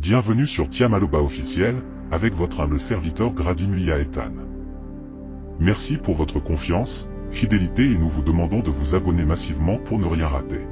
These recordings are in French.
Bienvenue sur Tiamaloba officiel, avec votre humble serviteur Grady Muya Ethan. Merci pour votre confiance, fidélité et nous vous demandons de vous abonner massivement pour ne rien rater.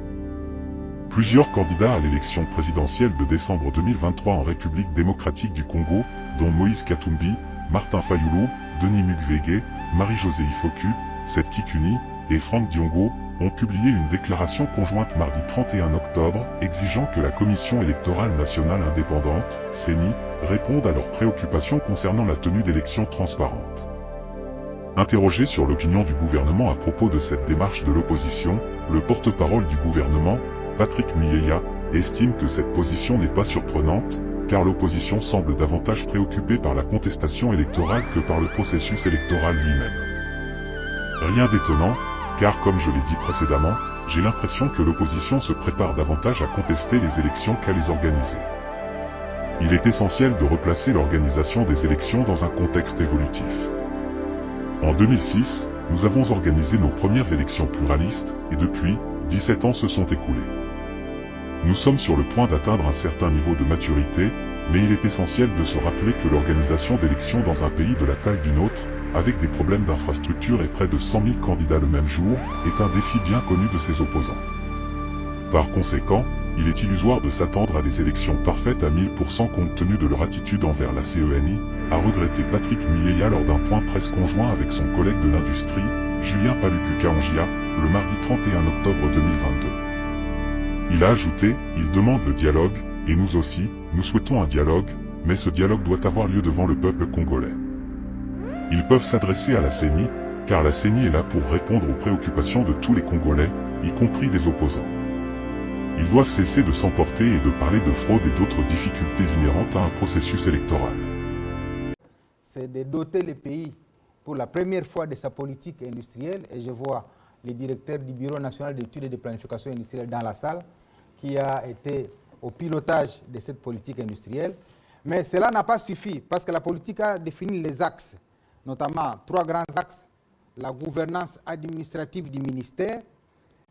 Plusieurs candidats à l'élection présidentielle de décembre 2023 en République démocratique du Congo, dont Moïse Katumbi, Martin Fayulu, Denis Mukwege, Marie-Josée Ifoku, Seth Kikuni et Franck Diongo, ont publié une déclaration conjointe mardi 31 octobre, exigeant que la Commission électorale nationale indépendante, CENI, réponde à leurs préoccupations concernant la tenue d'élections transparentes. Interrogé sur l'opinion du gouvernement à propos de cette démarche de l'opposition, le porte-parole du gouvernement, Patrick Muyaya, estime que cette position n'est pas surprenante, car l'opposition semble davantage préoccupée par la contestation électorale que par le processus électoral lui-même. Rien d'étonnant, car comme je l'ai dit précédemment, j'ai l'impression que l'opposition se prépare davantage à contester les élections qu'à les organiser. Il est essentiel de replacer l'organisation des élections dans un contexte évolutif. En 2006, nous avons organisé nos premières élections pluralistes, et depuis, 17 ans se sont écoulés. Nous sommes sur le point d'atteindre un certain niveau de maturité, mais il est essentiel de se rappeler que l'organisation d'élections dans un pays de la taille du nôtre, avec des problèmes d'infrastructure et près de 100 000 candidats le même jour, est un défi bien connu de ses opposants. Par conséquent, il est illusoire de s'attendre à des élections parfaites à 1000% compte tenu de leur attitude envers la CENI, a regretté Patrick Muyaya lors d'un point presse conjoint avec son collègue de l'industrie, Julien Paluku-Kaongia, le mardi 31 octobre 2022. Il a ajouté, il demande le dialogue, et nous aussi, nous souhaitons un dialogue, mais ce dialogue doit avoir lieu devant le peuple congolais. Ils peuvent s'adresser à la CENI, car la CENI est là pour répondre aux préoccupations de tous les Congolais, y compris des opposants. Ils doivent cesser de s'emporter et de parler de fraude et d'autres difficultés inhérentes à un processus électoral. C'est de doter le pays pour la première fois de sa politique industrielle, et je vois le directeur du Bureau national d'études et de planification industrielle dans la salle, qui a été au pilotage de cette politique industrielle. Mais cela n'a pas suffi, parce que la politique a défini les axes, notamment 3 grands axes: la gouvernance administrative du ministère.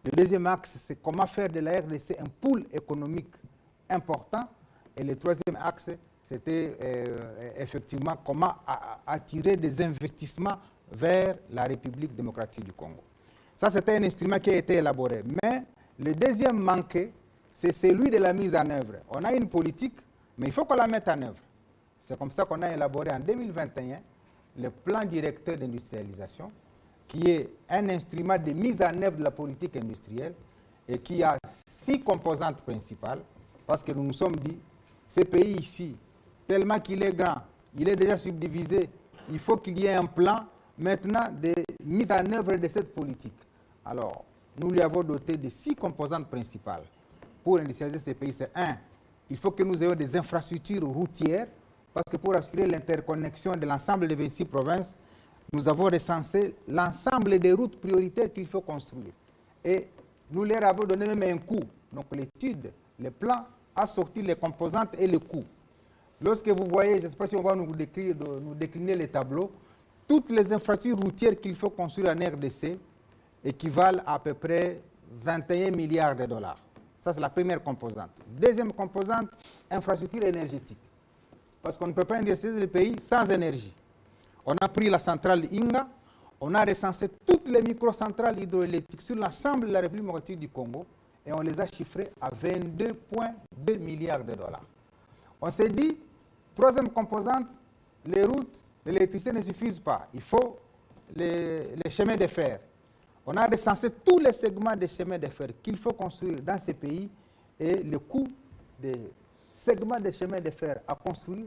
Le deuxième axe, c'est comment faire de la RDC un pôle économique important. Et le troisième axe, c'était effectivement comment attirer des investissements vers la République démocratique du Congo. Ça, c'était un instrument qui a été élaboré. Mais le deuxième manqué, c'est celui de la mise en œuvre. On a une politique, mais il faut qu'on la mette en œuvre. C'est comme ça qu'on a élaboré en 2021 le plan directeur d'industrialisation, qui est un instrument de mise en œuvre de la politique industrielle et qui a 6 composantes principales, parce que nous nous sommes dit, ce pays ici, tellement qu'il est grand, il est déjà subdivisé, il faut qu'il y ait un plan maintenant de mise en œuvre de cette politique. Alors, nous lui avons doté de 6 composantes principales. Pour industrialiser ce pays, c'est 1, il faut que nous ayons des infrastructures routières, parce que pour assurer l'interconnexion de l'ensemble des 26 provinces, nous avons recensé l'ensemble des routes prioritaires qu'il faut construire. Et nous leur avons donné même un coût. Donc l'étude, le plan, a sorti les composantes et le coût. Lorsque vous voyez, je ne sais pas si on va nous décliner les tableaux, toutes les infrastructures routières qu'il faut construire en RDC équivalent à peu près 21 milliards de dollars. Ça, c'est la première composante. Deuxième composante, infrastructure énergétique. Parce qu'on ne peut pas industrialiser le pays sans énergie. On a pris la centrale Inga, on a recensé toutes les microcentrales hydroélectriques sur l'ensemble de la République démocratique du Congo et on les a chiffrées à 22,2 milliards de dollars. On s'est dit, troisième composante, les routes, l'électricité ne suffisent pas. Il faut les chemins de fer. On a recensé tous les segments des chemins de fer qu'il faut construire dans ces pays et le coût des segments de chemins de fer à construire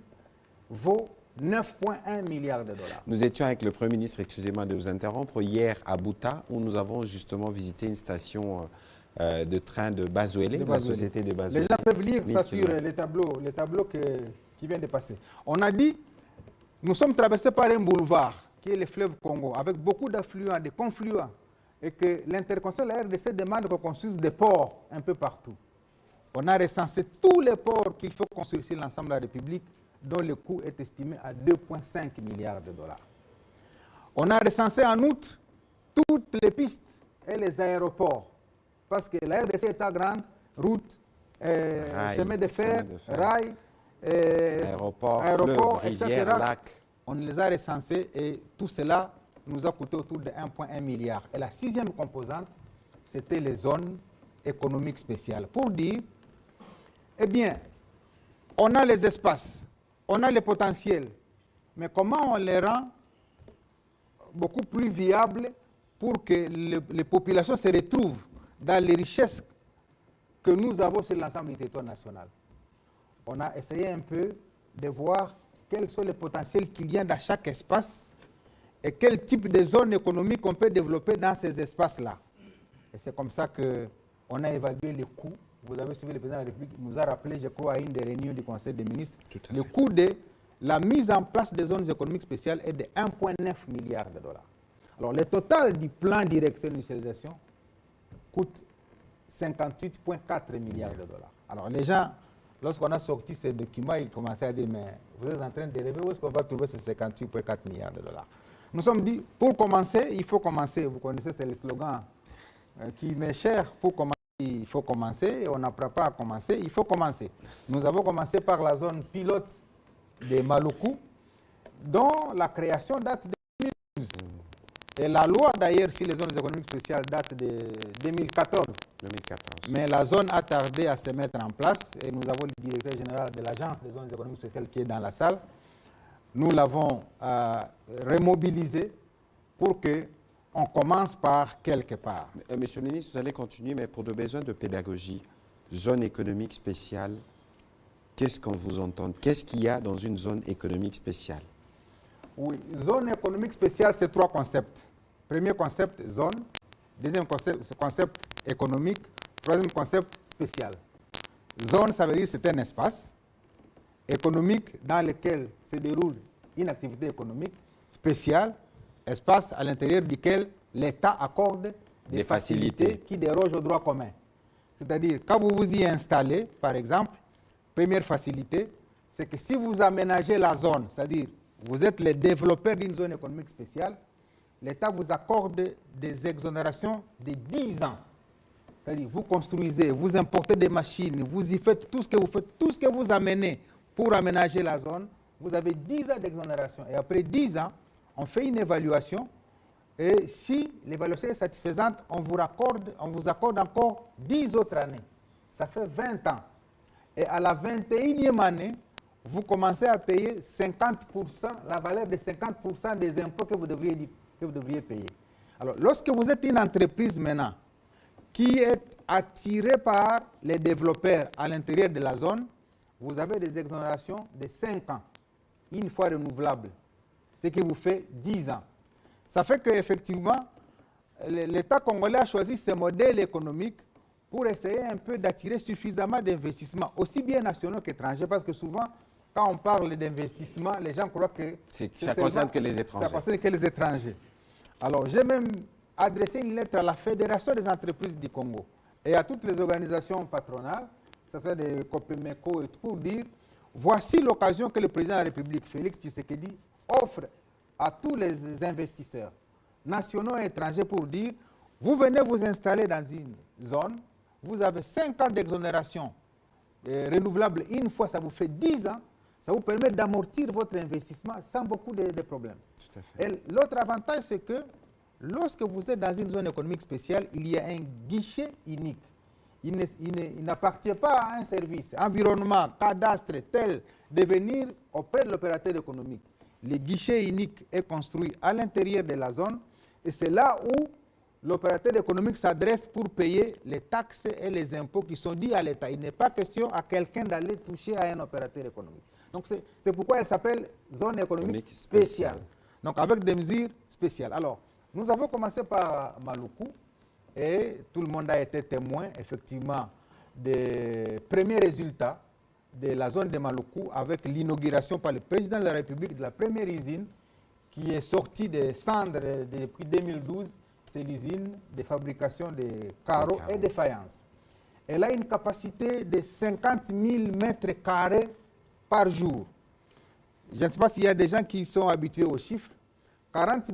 vaut 9,1 milliards de dollars. Nous étions avec le Premier ministre, excusez-moi de vous interrompre, hier à Bouta, où nous avons justement visité une station de train de Bazoélé, la société de Bazoélé. Les gens peuvent lire ça sur les tableaux qui viennent de passer. On a dit, nous sommes traversés par un boulevard, qui est le fleuve Congo, avec beaucoup d'affluents, de confluents, et que l'interconnexion de la RDC demande qu'on construise des ports un peu partout. On a recensé tous les ports qu'il faut construire sur l'ensemble de la République, dont le coût est estimé à 2,5 milliards de dollars. On a recensé en outre toutes les pistes et les aéroports, parce que la RDC est grande, route, chemin de fer, rail, aéroports, fleuves, rivières, lacs. On les a recensés et tout cela nous a coûté autour de 1,1 milliard. Et la sixième composante, c'était les zones économiques spéciales. Pour dire, eh bien, on a les espaces, on a les potentiels, mais comment on les rend beaucoup plus viables pour que les populations se retrouvent dans les richesses que nous avons sur l'ensemble du territoire national. On a essayé un peu de voir quels sont les potentiels qu'il y a dans chaque espace et quel type de zone économique on peut développer dans ces espaces-là. Et c'est comme ça qu'on a évalué les coûts. Vous avez suivi, le président de la République nous a rappelé, je crois, à une des réunions du Conseil des ministres, le coût de la mise en place des zones économiques spéciales est de 1,9 milliard de dollars. Alors, le total du plan directeur d'industrialisation coûte 58,4 milliards de dollars. Alors, les gens, lorsqu'on a sorti ces documents, ils commençaient à dire, mais vous êtes en train de rêver, où est-ce qu'on va trouver ces 58,4 milliards de dollars? Nous sommes dit, pour commencer, il faut commencer. Vous connaissez, c'est le slogan qui m'est cher. Pour commencer, il faut commencer. Et on n'apprend pas à commencer, il faut commencer. Nous avons commencé par la zone pilote de Maluku, dont la création date de 2012. Et la loi, d'ailleurs, sur les zones économiques spéciales, date de 2014. Mais la zone a tardé à se mettre en place et nous avons le directeur général de l'Agence des zones économiques spéciales qui est dans la salle. Nous l'avons remobilisé pour qu'on commence par quelque part. Monsieur le ministre, vous allez continuer, mais pour des besoins de pédagogie, zone économique spéciale, qu'est-ce qu'on vous entend? Qu'est-ce qu'il y a dans une zone économique spéciale? Oui, zone économique spéciale, c'est 3 concepts. Premier concept, zone. Deuxième concept économique. Troisième concept, spécial. Zone, ça veut dire c'est un espace économique dans lequel se déroule une activité économique. Spécial, espace à l'intérieur duquel l'État accorde des facilités qui dérogent au droit commun. C'est-à-dire, quand vous vous y installez, par exemple, première facilité, c'est que si vous aménagez la zone, c'est-à-dire vous êtes le développeur d'une zone économique spéciale, l'État vous accorde des exonérations de 10 ans. C'est-à-dire, vous construisez, vous importez des machines, vous y faites tout ce que vous faites, tout ce que vous amenez pour aménager la zone, vous avez 10 ans d'exonération. Et après 10 ans, on fait une évaluation. Et si l'évaluation est satisfaisante, on vous accorde encore 10 autres années. Ça fait 20 ans. Et à la 21e année, vous commencez à payer 50%, la valeur de 50% des impôts que vous devriez payer. Alors, lorsque vous êtes une entreprise maintenant qui est attirée par les développeurs à l'intérieur de la zone, vous avez des exonérations de 5 ans, une fois renouvelable, ce qui vous fait 10 ans. Ça fait qu'effectivement, l'État congolais a choisi ce modèle économique pour essayer un peu d'attirer suffisamment d'investissements, aussi bien nationaux qu'étrangers, parce que souvent, quand on parle d'investissement, les gens croient que ça concerne que les étrangers. Ça concerne que les étrangers. Alors, j'ai même adressé une lettre à la Fédération des entreprises du Congo et à toutes les organisations patronales, que ce soit des Copemeco et tout, pour dire, voici l'occasion que le président de la République, Félix Tshisekedi, offre à tous les investisseurs nationaux et étrangers pour dire, vous venez vous installer dans une zone, vous avez 5 ans d'exonération renouvelable une fois, ça vous fait 10 ans, ça vous permet d'amortir votre investissement sans beaucoup de problèmes. Tout à fait. Et l'autre avantage, c'est que lorsque vous êtes dans une zone économique spéciale, il y a un guichet unique. Il n'appartient pas à un service, environnement, cadastre, tel, de venir auprès de l'opérateur économique. Le guichet unique est construit à l'intérieur de la zone et c'est là où l'opérateur économique s'adresse pour payer les taxes et les impôts qui sont dus à l'État. Il n'est pas question à quelqu'un d'aller toucher à un opérateur économique. Donc c'est pourquoi elle s'appelle zone économique spéciale. Donc avec des mesures spéciales. Alors, nous avons commencé par Maluku et tout le monde a été témoin effectivement des premiers résultats de la zone de Maluku avec l'inauguration par le président de la République de la première usine qui est sortie des cendres depuis 2012. C'est l'usine de fabrication de carreaux et de faïences. Elle a une capacité de 50 000 mètres carrés par jour. Je ne sais pas s'il y a des gens qui sont habitués aux chiffres. 50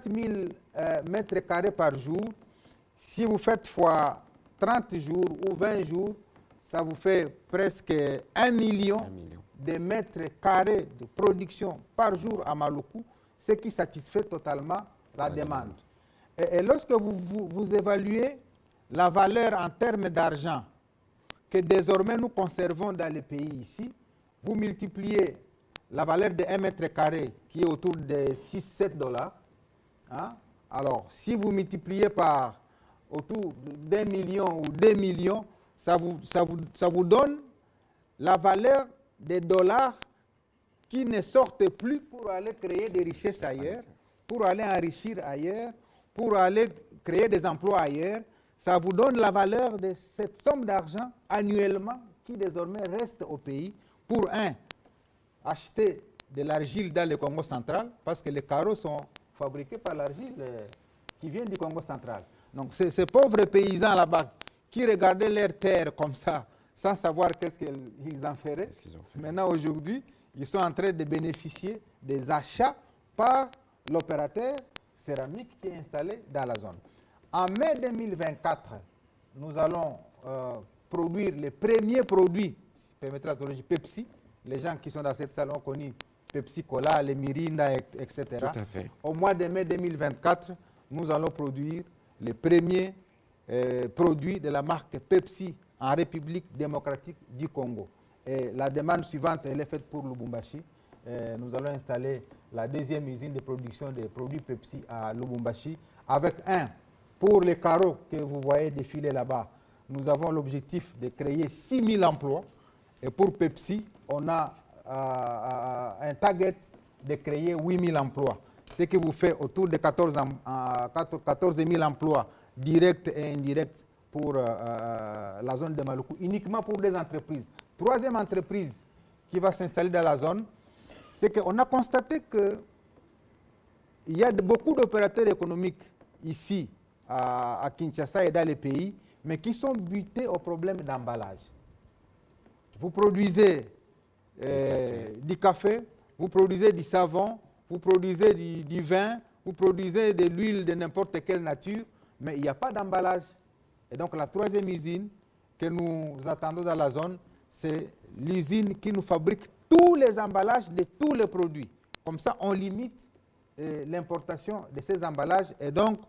000 mètres carrés par jour, si vous faites fois 30 jours ou 20 jours, ça vous fait presque 1 million, de mètres carrés de production par jour à Maluku, ce qui satisfait totalement la demande. Et lorsque vous évaluez la valeur en termes d'argent que désormais nous conservons dans le pays ici, vous multipliez la valeur de 1 mètre carré qui est autour de 6-7 $. Hein? Alors, si vous multipliez par autour d'1 million ou 2 millions, ça vous donne la valeur des dollars qui ne sortent plus pour aller créer des richesses ailleurs, pour aller enrichir ailleurs, pour aller créer des emplois ailleurs. Ça vous donne la valeur de cette somme d'argent annuellement qui désormais reste au pays pour acheter de l'argile dans le Congo central, parce que les carreaux sont fabriqués par l'argile qui vient du Congo central. Donc ces pauvres paysans là-bas qui regardaient leurs terres comme ça, sans savoir qu'est-ce qu'ils en feraient, maintenant aujourd'hui, ils sont en train de bénéficier des achats par l'opérateur céramique qui est installé dans la zone. En mai 2024, nous allons produire les premiers produits, permettez l'anthologie Pepsi. Les gens qui sont dans cette salle ont connu Pepsi Cola, les Mirinda, etc. Tout à fait. Au mois de mai 2024, nous allons produire les premiers produits de la marque Pepsi en République démocratique du Congo. Et la demande suivante, elle est faite pour Lubumbashi. Nous allons installer la deuxième usine de production des produits Pepsi à Lubumbashi, avec pour les carreaux que vous voyez défiler là-bas. Nous avons l'objectif de créer 6 000 emplois. Et pour Pepsi, on a un target de créer 8 000 emplois. Ce qui vous fait autour de 14 000 emplois directs et indirects pour la zone de Maluku, uniquement pour des entreprises. Troisième entreprise qui va s'installer dans la zone, c'est qu'on a constaté qu'il y a beaucoup d'opérateurs économiques ici, à Kinshasa et dans les pays, mais qui sont butés au problème d'emballage. Vous produisez du café, vous produisez du savon, vous produisez du vin, vous produisez de l'huile de n'importe quelle nature, mais il n'y a pas d'emballage. Et donc la troisième usine que nous attendons dans la zone, c'est l'usine qui nous fabrique tous les emballages de tous les produits. Comme ça, on limite l'importation de ces emballages et donc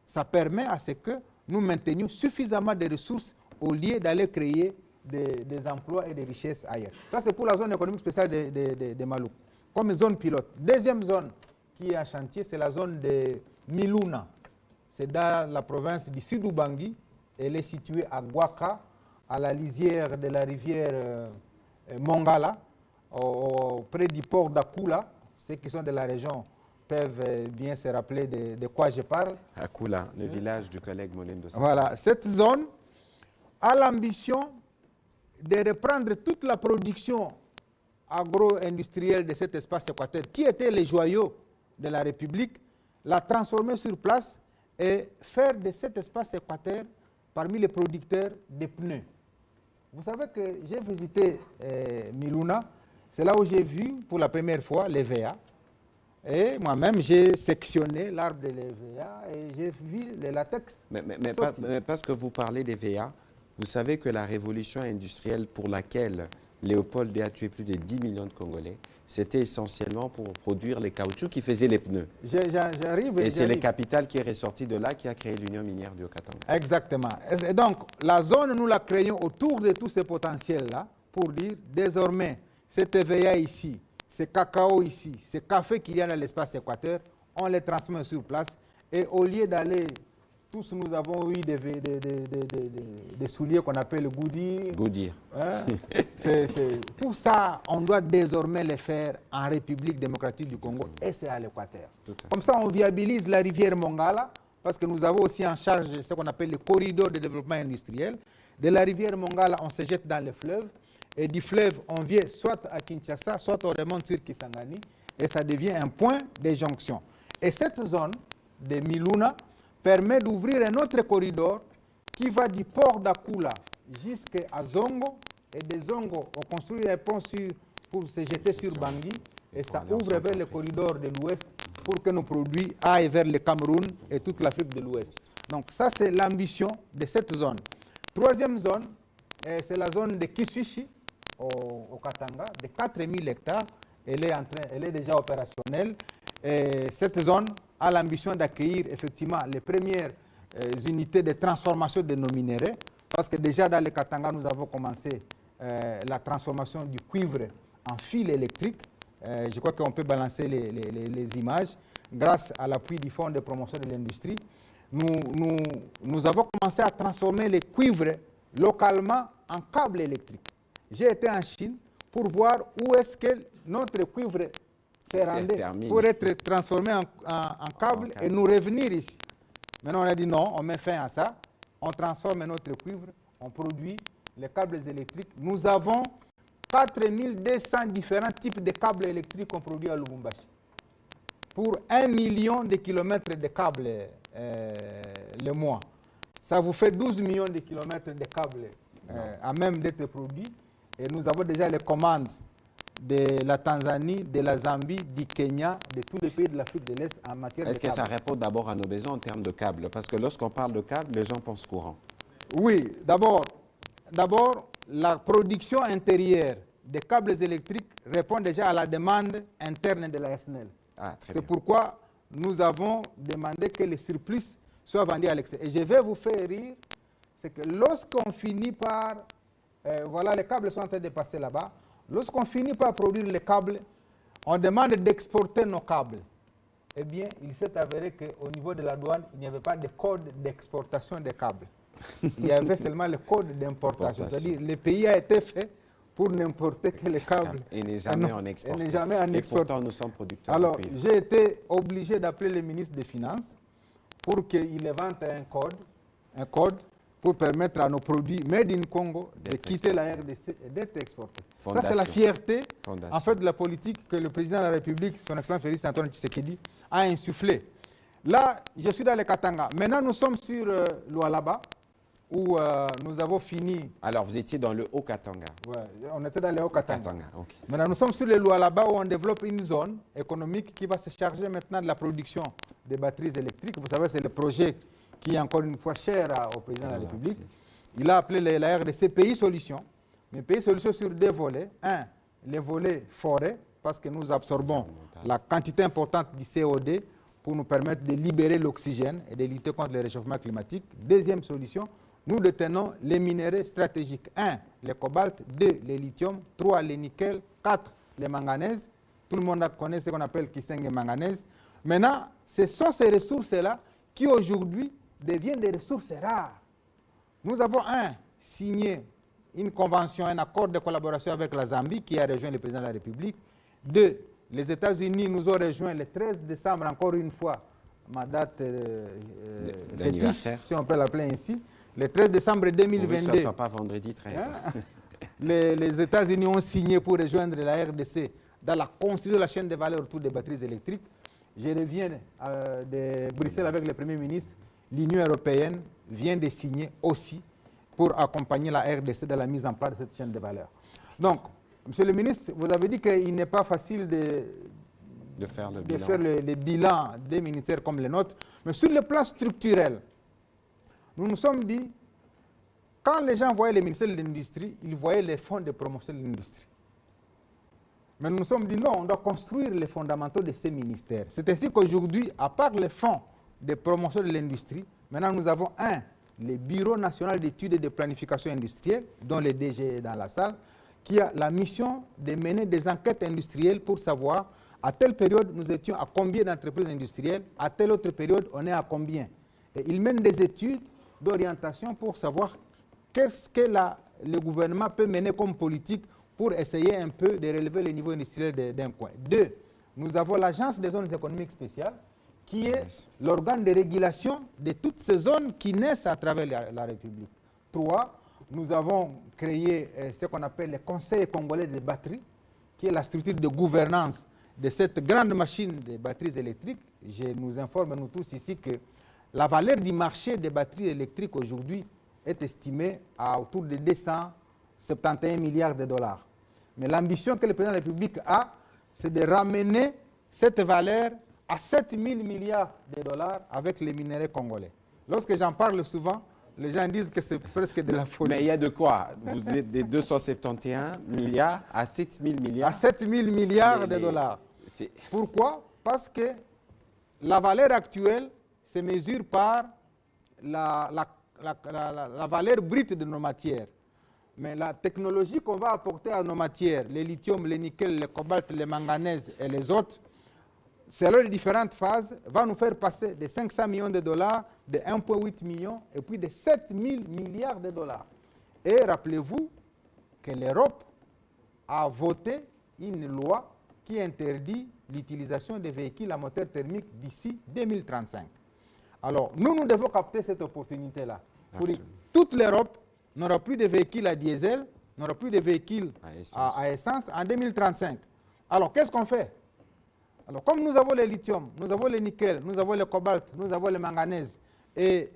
ça permet à ce que nous maintenions suffisamment de ressources au lieu d'aller créer des emplois et des richesses ailleurs. Ça, c'est pour la zone économique spéciale de Maluku, comme zone pilote. Deuxième zone qui est en chantier, c'est la zone de Miluna. C'est dans la province du Sud-Ubangi. Elle est située à Gwaka, à la lisière de la rivière Mongala, près du port d'Akula. Ceux qui sont de la région peuvent bien se rappeler de quoi je parle. Akula, le village du collègue Molendo. Voilà, cette zone a l'ambition de reprendre toute la production agro-industrielle de cet espace équateur, qui était les joyaux de la République, la transformer sur place et faire de cet espace équateur parmi les producteurs de pneus. Vous savez que j'ai visité Miluna, c'est là où j'ai vu pour la première fois les VA. Et moi-même, j'ai sectionné l'arbre de l'EVA et j'ai vu le latex. Mais parce que vous parlez des VA, vous savez que la révolution industrielle pour laquelle Léopold a tué plus de 10 millions de Congolais, c'était essentiellement pour produire les caoutchoucs qui faisaient les pneus. Et c'est le capital qui est ressorti de là qui a créé l'Union minière du Haut-Katanga. Exactement. Et donc, la zone, nous la créons autour de tous ces potentiels-là pour dire, désormais, cet EVA ici, ces cacao ici, ces cafés qu'il y a dans l'espace équateur, on les transmet sur place. Et au lieu d'aller, tous nous avons eu des souliers qu'on appelle le goudi. Goudir. Hein? Tout ça, on doit désormais les faire en République démocratique du Congo et c'est à l'Équateur. Comme ça, on viabilise la rivière Mongala, parce que nous avons aussi en charge ce qu'on appelle le corridor de développement industriel. De la rivière Mongala, on se jette dans le fleuve. Et du fleuve, on vient soit à Kinshasa, soit on remonte sur Kisangani, et ça devient un point de jonction. Et cette zone de Miluna permet d'ouvrir un autre corridor qui va du port d'Akula jusqu'à Zongo, et de Zongo, on construit un pont pour se jeter sur Bangui, et ça ouvre vers le corridor de l'Ouest pour que nos produits aillent vers le Cameroun et toute l'Afrique de l'Ouest. Donc ça, c'est l'ambition de cette zone. Troisième zone, c'est la zone de Kisushi, au Katanga, de 4000 hectares. Elle est déjà opérationnelle. Et cette zone a l'ambition d'accueillir effectivement les premières unités de transformation de nos minéraux. Parce que déjà dans le Katanga, nous avons commencé la transformation du cuivre en fil électrique. Je crois qu'on peut balancer les images. Grâce à l'appui du Fonds de promotion de l'industrie, nous avons commencé à transformer les cuivres localement en câbles électriques. J'ai été en Chine pour voir où est-ce que notre cuivre s'est rendu pour être transformé en câble et nous revenir ici. Maintenant, on a dit non, on met fin à ça. On transforme notre cuivre, on produit les câbles électriques. Nous avons 4200 différents types de câbles électriques qu'on produit à Lubumbashi. Pour 1 million de kilomètres de câbles le mois. Ça vous fait 12 millions de kilomètres de câbles à même d'être produits. Et nous avons déjà les commandes de la Tanzanie, de la Zambie, du Kenya, de tous les pays de l'Afrique de l'Est en matière de câbles. Est-ce que ça répond d'abord à nos besoins en termes de câbles? Parce que lorsqu'on parle de câbles, les gens pensent courant. Oui, d'abord, la production intérieure des câbles électriques répond déjà à la demande interne de la SNEL. C'est pourquoi nous avons demandé que les surplus soient vendus à l'extérieur. Et je vais vous faire rire, c'est que lorsqu'on finit par... voilà, les câbles sont en train de passer là-bas. Lorsqu'on finit par produire les câbles, on demande d'exporter nos câbles. Eh bien, il s'est avéré qu'au niveau de la douane, il n'y avait pas de code d'exportation des câbles. Il y avait seulement le code d'importation. C'est-à-dire le pays a été fait pour n'importer que les câbles. Et n'est jamais en export. Et pourtant, nous sommes producteurs. Alors, j'ai été obligé d'appeler le ministre des Finances pour qu'il invente un code pour permettre à nos produits made in Congo de quitter la RDC et d'être exportés. Ça, c'est la fierté en fait, de la politique que le président de la République, son excellence Félix Antoine Tshisekedi, a insufflé. Là, je suis dans le Katanga. Maintenant, nous sommes sur Lualaba, où nous avons fini. Alors, vous étiez dans le Haut-Katanga. Oui, on était dans le Haut-Katanga. Okay. Maintenant, nous sommes sur le Lualaba, où on développe une zone économique qui va se charger maintenant de la production des batteries électriques. Vous savez, c'est le projet qui est encore une fois cher au président de la République. Il a appelé la RDC Pays Solutions, mais Pays Solutions sur deux volets. Un, les volets forêt, parce que nous absorbons la quantité importante du CO2 pour nous permettre de libérer l'oxygène et de lutter contre le réchauffement climatique. Deuxième solution, nous détenons les minéraux stratégiques. 1, le cobalt. 2, le lithium. 3, le nickel. 4, les manganèses. Tout le monde connaît ce qu'on appelle Kisenge et manganèse. Maintenant, ce sont ces ressources-là qui aujourd'hui deviennent des ressources rares. Nous avons signé une convention, un accord de collaboration avec la Zambie qui a rejoint le président de la République. 2, les États-Unis nous ont rejoint le 13 décembre, encore une fois, ma date d'anniversaire, si on peut l'appeler ainsi. Le 13 décembre 2022. Que ce ne soit pas vendredi 13. Les États-Unis ont signé pour rejoindre la RDC dans la construction de la chaîne de valeur autour des batteries électriques. Je reviens de Bruxelles avec le Premier ministre. L'Union européenne vient de signer aussi pour accompagner la RDC dans la mise en place de cette chaîne de valeur. Donc, Monsieur le ministre, vous avez dit qu'il n'est pas facile de faire le bilan des ministères comme les nôtres, mais sur le plan structurel, nous nous sommes dit, quand les gens voyaient les ministères de l'Industrie, ils voyaient les fonds de promotion de l'industrie. Mais nous nous sommes dit, non, on doit construire les fondamentaux de ces ministères. C'est ainsi qu'aujourd'hui, à part les fonds de promotion de l'industrie, maintenant nous avons le Bureau national d'études et de planification industrielle, dont le DG est dans la salle, qui a la mission de mener des enquêtes industrielles pour savoir à telle période nous étions à combien d'entreprises industrielles, à telle autre période on est à combien. Et il mène des études d'orientation pour savoir qu'est-ce que le gouvernement peut mener comme politique pour essayer un peu de relever le niveau industriel d'un coin. 2, nous avons l'Agence des zones économiques spéciales, qui est l'organe de régulation de toutes ces zones qui naissent à travers la République. 3, nous avons créé ce qu'on appelle le Conseil congolais des batteries, qui est la structure de gouvernance de cette grande machine de batteries électriques. Je nous informe, nous tous ici, que la valeur du marché des batteries électriques aujourd'hui est estimée à autour de 271 milliards de dollars. Mais l'ambition que le président de la République a, c'est de ramener cette valeur à 7 000 milliards de dollars avec les minéraux congolais. Lorsque j'en parle souvent, Les gens disent que c'est presque de la folie. Mais il y a de quoi? Vous êtes des 271 milliards à 7 000 milliards. À 7 000 milliards de dollars. Pourquoi? Parce que la valeur actuelle se mesure par la valeur brute de nos matières. Mais la technologie qu'on va apporter à nos matières, le lithium, le nickel, le cobalt, le manganèse et les autres, selon les différentes phases, va nous faire passer de 500 millions de dollars, de 1,8 million et puis de 7 000 milliards de dollars. Et rappelez-vous que l'Europe a voté une loi qui interdit l'utilisation des véhicules à moteur thermique d'ici 2035. Alors, nous devons capter cette opportunité-là. Pour toute l'Europe n'aura plus de véhicules à diesel, n'aura plus de véhicules à essence en 2035. Alors, qu'est-ce qu'on fait? Alors, comme nous avons le lithium, nous avons le nickel, nous avons le cobalt, nous avons le manganèse, et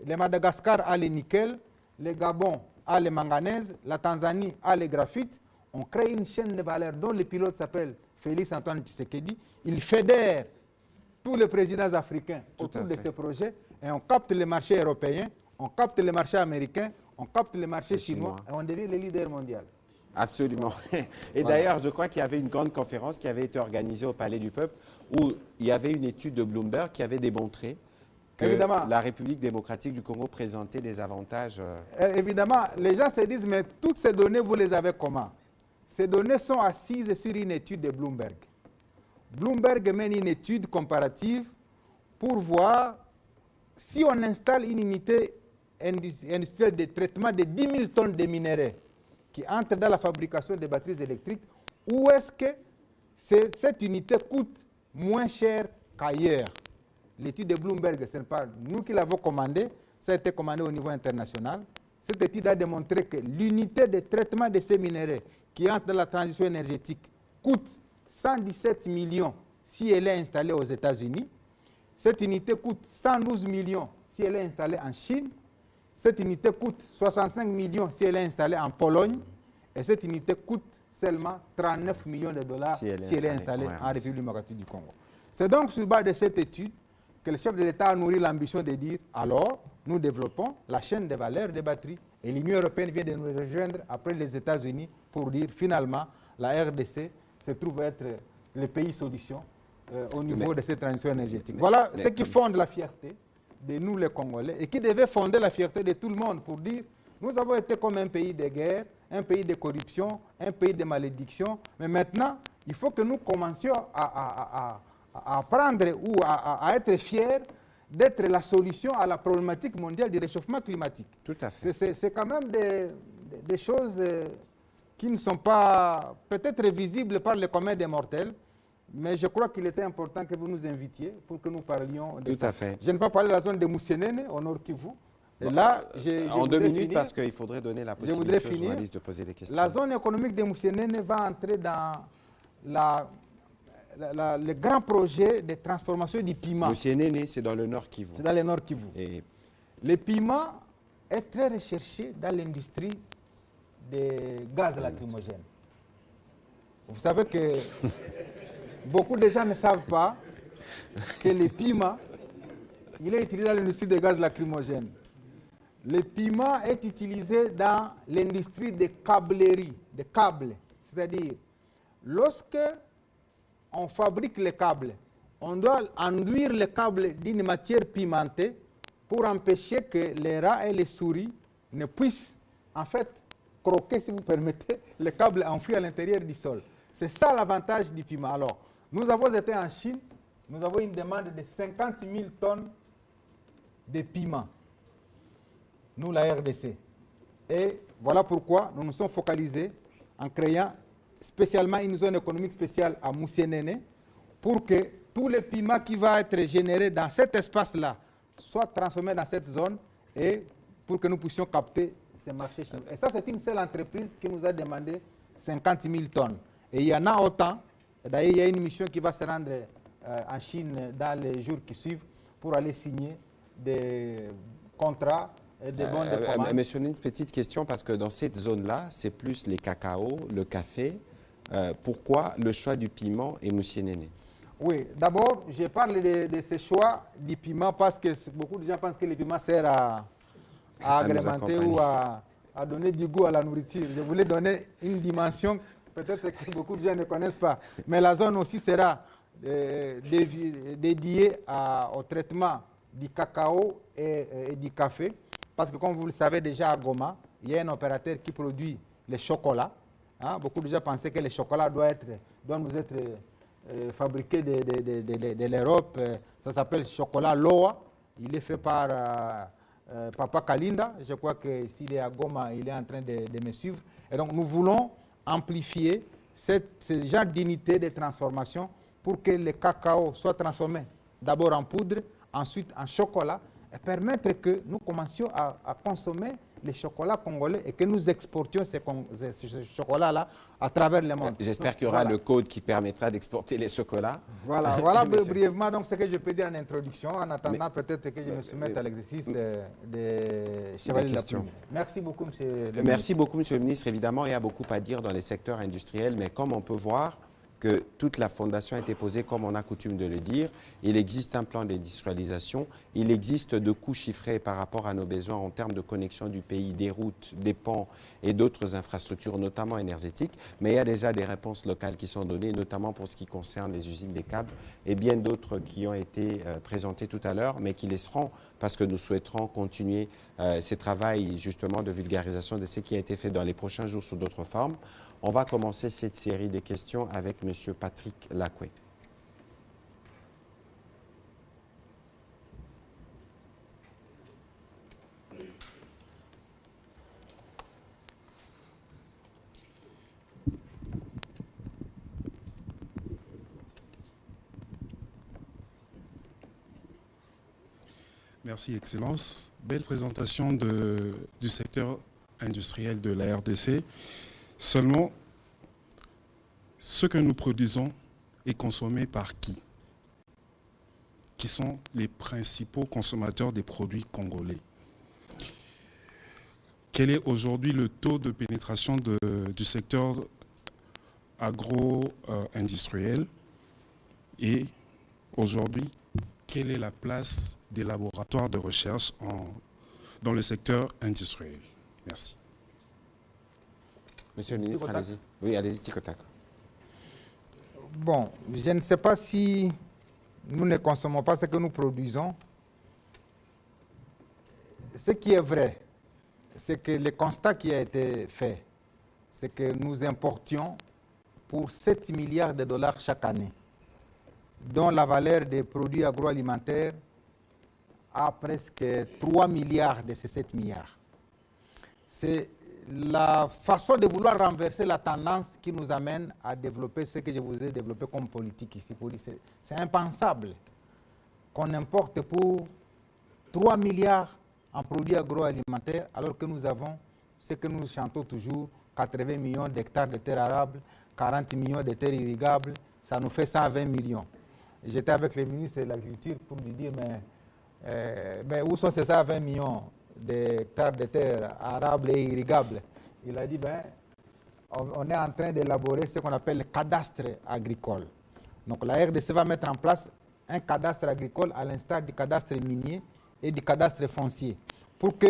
le Madagascar a le nickel, le Gabon a le manganèse, la Tanzanie a le graphite, on crée une chaîne de valeur dont le pilote s'appelle Félix Antoine Tshisekedi. Il fédère tous les présidents africains autour de ces projets et on capte les marchés européens, on capte les marchés américains, on capte les marchés chinois et on devient le leader mondial. Absolument. Et d'ailleurs, je crois qu'il y avait une grande conférence qui avait été organisée au Palais du Peuple où il y avait une étude de Bloomberg qui avait démontré que la République démocratique du Congo présentait des avantages. Évidemment, les gens se disent, mais toutes ces données, vous les avez comment? Ces données sont assises sur une étude de Bloomberg. Bloomberg mène une étude comparative pour voir si on installe une unité industrielle de traitement de 10 000 tonnes de minerais qui entre dans la fabrication des batteries électriques, où est-ce que cette unité coûte moins cher qu'ailleurs? L'étude de Bloomberg, ce n'est pas nous qui l'avons commandée, ça a été commandé au niveau international. Cette étude a démontré que l'unité de traitement de ces minéraux qui entre dans la transition énergétique coûte 117 millions si elle est installée aux États-Unis. Cette unité coûte 112 millions si elle est installée en Chine. Cette unité coûte 65 millions si elle est installée en Pologne. Et cette unité coûte seulement 39 millions de dollars si elle est installée en République démocratique du Congo. C'est donc sur base de cette étude que le chef de l'État a nourri l'ambition de dire alors, nous développons la chaîne de valeur des batteries. Et l'Union européenne vient de nous rejoindre après les États-Unis pour dire finalement la RDC se trouve être le pays solution au niveau de cette transition énergétique. Voilà ce qui fonde la fierté de nous les Congolais et qui devait fonder la fierté de tout le monde pour dire nous avons été comme un pays de guerre, un pays de corruption, un pays de malédiction, mais maintenant il faut que nous commencions à apprendre ou à être fiers d'être la solution à la problématique mondiale du réchauffement climatique. Tout à fait. C'est quand même des choses qui ne sont pas peut-être visibles par le commun des mortels, mais je crois qu'il était important que vous nous invitiez pour que nous parlions de ça. Tout à fait. Je ne vais pas parler de la zone de Moussénéné, au Nord Kivu. Et là, en 2 minutes, parce qu'il faudrait donner la possibilité aux journalistes de poser des questions. La zone économique de Moussénéné va entrer dans le grand projet de transformation du piment. Moussénéné, c'est dans le Nord Kivu. C'est dans le Nord Kivu. Et le piment est très recherché dans l'industrie des gaz lacrymogènes. Vous savez que beaucoup de gens ne savent pas que le piment, il est utilisé dans l'industrie des gaz lacrymogènes. Le piment est utilisé dans l'industrie des câbleries, des câbles. C'est-à-dire, lorsque on fabrique les câbles, on doit enduire les câbles d'une matière pimentée pour empêcher que les rats et les souris ne puissent, en fait, croquer, si vous permettez, les câbles enfouis à l'intérieur du sol. C'est ça l'avantage du piment. Alors, nous avons été en Chine, nous avons une demande de 50 000 tonnes de piment, nous la RDC. Et voilà pourquoi nous nous sommes focalisés en créant spécialement une zone économique spéciale à Moussénéné pour que tout le piment qui va être généré dans cet espace-là soit transformé dans cette zone et pour que nous puissions capter ces marchés chinois. Et ça, c'est une seule entreprise qui nous a demandé 50 000 tonnes. Et il y en a autant. D'ailleurs, il y a une mission qui va se rendre en Chine dans les jours qui suivent pour aller signer des contrats et des bons de commande. Monsieur, une petite question, parce que dans cette zone-là, c'est plus les cacao, le café. Pourquoi le choix du piment et Moussénéné? Oui, d'abord, je parle de ce choix du piment parce que beaucoup de gens pensent que le piment sert à agrémenter ou à donner du goût à la nourriture. Je voulais donner une dimension, peut-être que beaucoup de gens ne connaissent pas, mais la zone aussi sera dédiée au traitement du cacao et du café, parce que comme vous le savez déjà à Goma, il y a un opérateur qui produit le chocolat. Hein? Beaucoup de gens pensaient que le chocolat doit nous être fabriqué de l'Europe. Ça s'appelle chocolat Loa. Il est fait par Papa Kalinda. Je crois que s'il est à Goma, il est en train de me suivre. Et donc nous voulons amplifier ce genre d'unité de transformation pour que le cacao soit transformé d'abord en poudre, ensuite en chocolat, et permettre que nous commencions à consommer les chocolats congolais et que nous exportions ce chocolat-là à travers le monde. J'espère qu'il y aura le code qui permettra d'exporter les chocolats. Voilà brièvement donc, ce que je peux dire en introduction, en attendant peut-être que je me soumette à l'exercice de Chevalier de la Plume. Merci beaucoup, monsieur le ministre. Merci beaucoup, monsieur le ministre. Évidemment, il y a beaucoup à dire dans les secteurs industriels, mais comme on peut voir que toute la fondation a été posée, comme on a coutume de le dire, il existe un plan d'industrialisation, il existe de coûts chiffrés par rapport à nos besoins en termes de connexion du pays, des routes, des ponts et d'autres infrastructures, notamment énergétiques, mais il y a déjà des réponses locales qui sont données, notamment pour ce qui concerne les usines des câbles et bien d'autres qui ont été présentées tout à l'heure, mais qui laisseront, parce que nous souhaiterons continuer ce travail justement de vulgarisation de ce qui a été fait dans les prochains jours sous d'autres formes. On va commencer cette série de questions avec M. Patrick Lacoué. Merci, Excellence. Belle présentation du secteur industriel de la RDC. Seulement, ce que nous produisons est consommé par qui? Qui sont les principaux consommateurs des produits congolais? Quel est aujourd'hui le taux de pénétration du secteur agro-industriel? Et aujourd'hui, quelle est la place des laboratoires de recherche dans le secteur industriel? Merci. Monsieur le ministre, allez-y. Oui, allez-y, Tikotak. Bon, je ne sais pas si nous ne consommons pas ce que nous produisons. Ce qui est vrai, c'est que le constat qui a été fait, c'est que nous importions pour 7 milliards de dollars chaque année, dont la valeur des produits agroalimentaires a presque 3 milliards de ces 7 milliards. C'est la façon de vouloir renverser la tendance qui nous amène à développer ce que je vous ai développé comme politique ici. C'est impensable qu'on importe pour 3 milliards en produits agroalimentaires alors que nous avons ce que nous chantons toujours, 80 millions d'hectares de terres arables, 40 millions de terres irrigables, ça nous fait 120 millions. J'étais avec le ministre de l'Agriculture pour lui dire, mais où sont ces 120 millions d'hectares de terres arables et irrigables? Il a dit, on est en train d'élaborer ce qu'on appelle le cadastre agricole. Donc la RDC va mettre en place un cadastre agricole à l'instar du cadastre minier et du cadastre foncier, pour que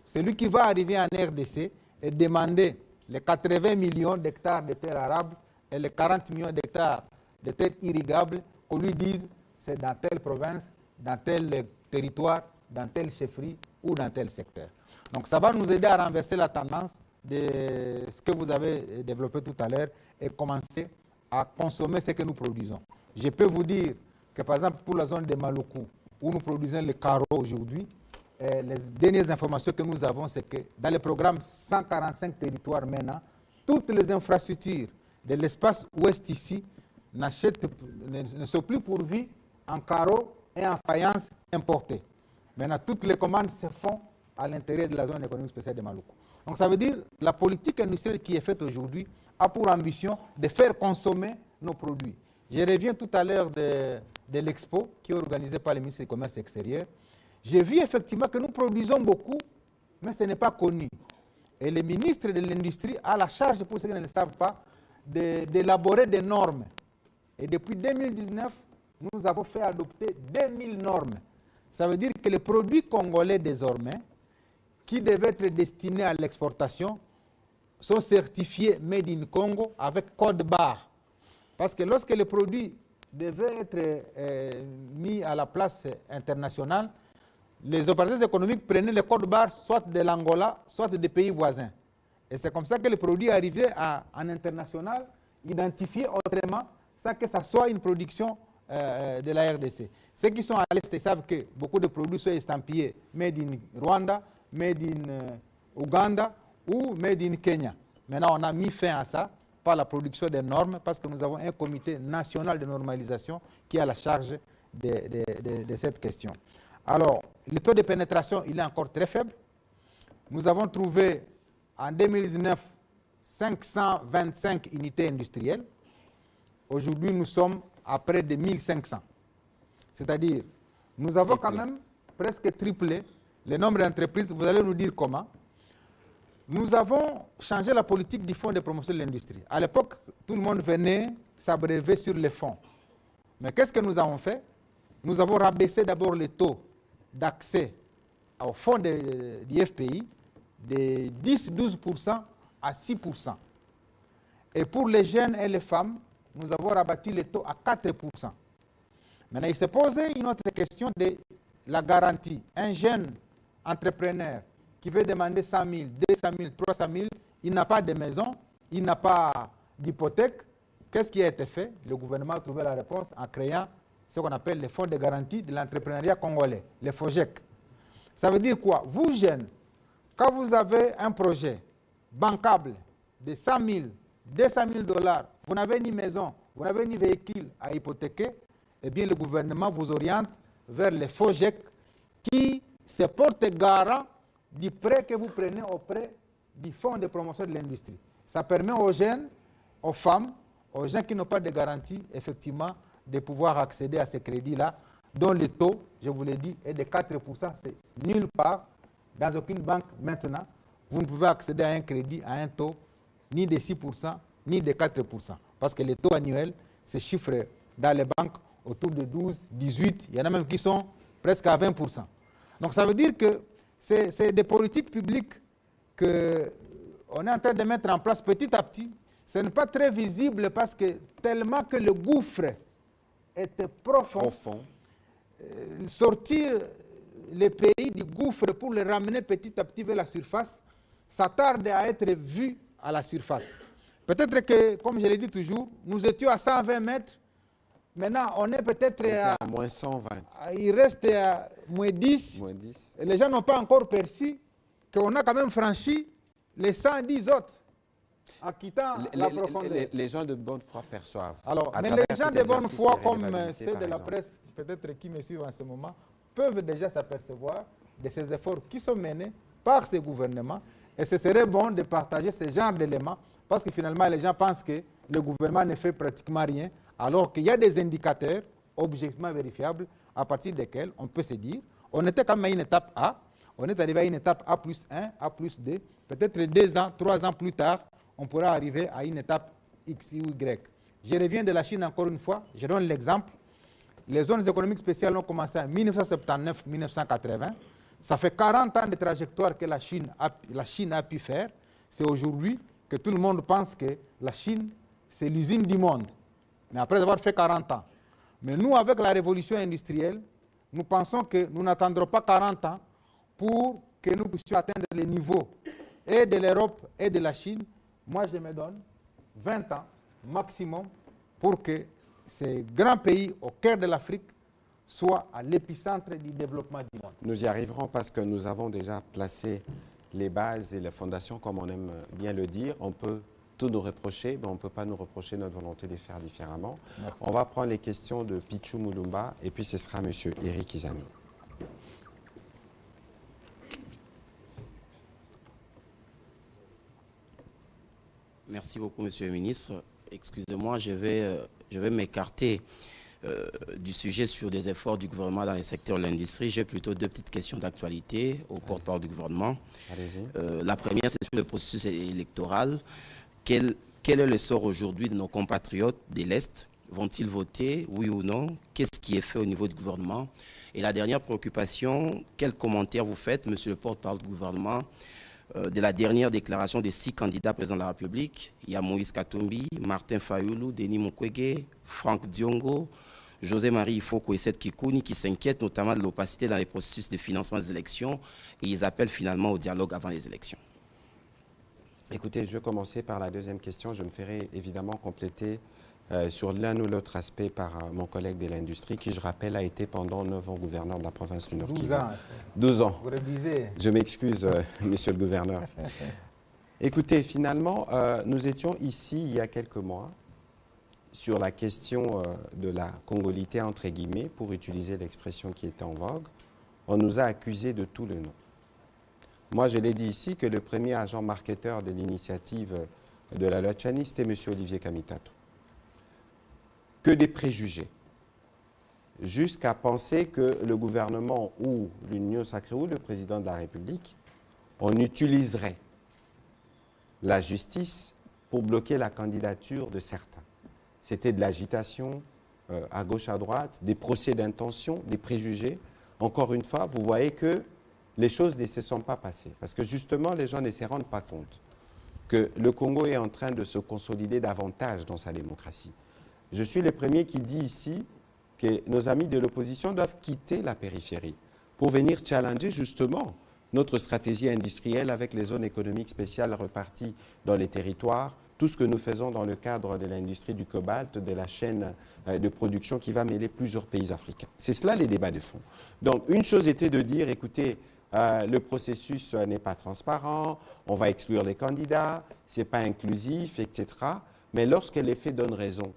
celui qui va arriver en RDC et demander les 80 millions d'hectares de terres arables et les 40 millions d'hectares de terres irrigables, qu'on lui dise c'est dans telle province, dans tel territoire, dans telle chefferie ou dans tel secteur. Donc ça va nous aider à renverser la tendance de ce que vous avez développé tout à l'heure et commencer à consommer ce que nous produisons. Je peux vous dire que par exemple pour la zone de Maluku, où nous produisons le carreau aujourd'hui, les dernières informations que nous avons, c'est que dans le programme 145 territoires maintenant, toutes les infrastructures de l'espace ouest ici ne sont plus pourvues en carreau et en faïence importées. Maintenant, toutes les commandes se font à l'intérieur de la zone économique spéciale de Maluku. Donc ça veut dire que la politique industrielle qui est faite aujourd'hui a pour ambition de faire consommer nos produits. Je reviens tout à l'heure de l'expo qui est organisée par le ministre du Commerce extérieur. J'ai vu effectivement que nous produisons beaucoup, mais ce n'est pas connu. Et le ministre de l'Industrie a la charge, pour ceux qui ne le savent pas, d'élaborer des normes. Et depuis 2019, nous avons fait adopter 2000 normes. Ça veut dire que les produits congolais désormais, qui devaient être destinés à l'exportation, sont certifiés Made in Congo avec code barre. Parce que lorsque les produits devaient être mis à la place internationale, les opérateurs économiques prenaient les codes barres soit de l'Angola, soit des pays voisins. Et c'est comme ça que les produits arrivaient en international, identifiés autrement, sans que ça soit une production de la RDC. Ceux qui sont à l'Est savent que beaucoup de produits sont estampillés Made in Rwanda, Made in Ouganda ou Made in Kenya. Maintenant, on a mis fin à ça par la production des normes parce que nous avons un comité national de normalisation qui a la charge de cette question. Alors, le taux de pénétration, il est encore très faible. Nous avons trouvé en 2019 525 unités industrielles. Aujourd'hui, nous sommes à près de 1500. C'est-à-dire, nous avons quand même presque triplé le nombre d'entreprises. Vous allez nous dire comment. Nous avons changé la politique du fonds de promotion de l'industrie. À l'époque, tout le monde venait s'abreuver sur les fonds. Mais qu'est-ce que nous avons fait? Nous avons rabaissé d'abord les taux d'accès au fonds du FPI de 10-12% à 6%. Et pour les jeunes et les femmes, nous avons rabattu les taux à 4%. Maintenant, il s'est posé une autre question de la garantie. Un jeune entrepreneur qui veut demander 100 000, 200 000, 300 000, il n'a pas de maison, il n'a pas d'hypothèque. Qu'est-ce qui a été fait? Le gouvernement a trouvé la réponse en créant ce qu'on appelle les fonds de garantie de l'entrepreneuriat congolais, les FOGEC. Ça veut dire quoi? Vous, jeunes, quand vous avez un projet bancable de 100 000, 200 000 $, vous n'avez ni maison, vous n'avez ni véhicule à hypothéquer, eh bien le gouvernement vous oriente vers les FOGEC qui se portent garant du prêt que vous prenez auprès du fonds de promotion de l'industrie. Ça permet aux jeunes, aux femmes, aux gens qui n'ont pas de garantie, effectivement, de pouvoir accéder à ces crédits-là, dont le taux, je vous l'ai dit, est de 4%. C'est nulle part, dans aucune banque maintenant, vous ne pouvez accéder à un crédit à un taux ni de 6%, ni de 4%. Parce que les taux annuels se chiffrent dans les banques autour de 12, 18, il y en a même qui sont presque à 20%. Donc ça veut dire que c'est des politiques publiques qu'on est en train de mettre en place petit à petit. Ce n'est pas très visible parce que tellement que le gouffre était profond. Sortir les pays du gouffre pour les ramener petit à petit vers la surface, ça tarde à être vu à la surface. Peut-être que, comme je l'ai dit toujours, nous étions à 120 mètres. Maintenant, on est peut-être à moins 120. Il reste à moins 10. Moins 10. Et les gens n'ont pas encore perçu qu'on a quand même franchi les 110 autres en quittant la profondeur. Les gens de bonne foi perçoivent. Alors, mais les gens de bonne foi, comme ceux de la presse, peut-être qui me suivent en ce moment, peuvent déjà s'apercevoir de ces efforts qui sont menés par ces gouvernements. Et ce serait bon de partager ce genre d'éléments parce que finalement, les gens pensent que le gouvernement ne fait pratiquement rien, alors qu'il y a des indicateurs objectivement vérifiables à partir desquels on peut se dire, on était quand même à une étape A, on est arrivé à une étape A plus 1, A plus 2, peut-être 2 ans, 3 ans plus tard, on pourra arriver à une étape X ou Y. Je reviens de la Chine encore une fois, je donne l'exemple. Les zones économiques spéciales ont commencé en 1979-1980. Ça fait 40 ans de trajectoire que la Chine a pu faire. C'est aujourd'hui que tout le monde pense que la Chine, c'est l'usine du monde. Mais après avoir fait 40 ans. Mais nous, avec la révolution industrielle, nous pensons que nous n'attendrons pas 40 ans pour que nous puissions atteindre les niveaux et de l'Europe et de la Chine. Moi, je me donne 20 ans maximum pour que ces grands pays au cœur de l'Afrique soient à l'épicentre du développement du monde. Nous y arriverons parce que nous avons déjà placé les bases et les fondations, comme on aime bien le dire. On peut tout nous reprocher, mais on ne peut pas nous reprocher notre volonté de faire différemment. Merci. On va prendre les questions de Pichou Moulumba et puis ce sera M. Eric Izami. Merci beaucoup, Monsieur le ministre. Excusez-moi, je vais m'écarter du sujet sur des efforts du gouvernement dans le secteur de l'industrie. J'ai plutôt 2 petites questions d'actualité au porte-parole du gouvernement. Allez-y. La première, c'est sur le processus électoral. Quel est le sort aujourd'hui de nos compatriotes de l'Est vont-ils voter, oui ou non? Qu'est-ce qui est fait au niveau du gouvernement? Et la dernière préoccupation, quel commentaire vous faites, monsieur le porte-parole du gouvernement, de la dernière déclaration des 6 candidats présidents de la République? Il y a Moïse Katumbi, Martin Fayoulou, Denis Mukwege, Franck Diongo, José-Marie Ifoko et Seth Kikouni qui s'inquiètent notamment de l'opacité dans les processus de financement des élections et ils appellent finalement au dialogue avant les élections. Écoutez, je vais commencer par la deuxième question. Je me ferai évidemment compléter sur l'un ou l'autre aspect par mon collègue de l'industrie qui, je rappelle, a été pendant 9 ans gouverneur de la province du Nord. 12 ans. 12 ans. Vous révisez. Je m'excuse, monsieur le gouverneur. Écoutez, finalement, nous étions ici il y a quelques mois sur la question de la congolité, entre guillemets, pour utiliser l'expression qui était en vogue. On nous a accusés de tout le nom. Moi, je l'ai dit ici que le premier agent marketeur de l'initiative de la loi Tchani, c'était M. Olivier Kamitatou. Que des préjugés, jusqu'à penser que le gouvernement ou l'Union sacrée ou le président de la République, on utiliserait la justice pour bloquer la candidature de certains. C'était de l'agitation à gauche, à droite, des procès d'intention, des préjugés. Encore une fois, vous voyez que les choses ne se sont pas passées. Parce que justement, les gens ne se rendent pas compte que le Congo est en train de se consolider davantage dans sa démocratie. Je suis le premier qui dit ici que nos amis de l'opposition doivent quitter la périphérie pour venir challenger justement notre stratégie industrielle avec les zones économiques spéciales reparties dans les territoires, tout ce que nous faisons dans le cadre de l'industrie du cobalt, de la chaîne de production qui va mêler plusieurs pays africains. C'est cela les débats de fond. Donc une chose était de dire, écoutez, le processus n'est pas transparent, on va exclure les candidats, ce n'est pas inclusif, etc. Mais lorsque les faits donnent raison,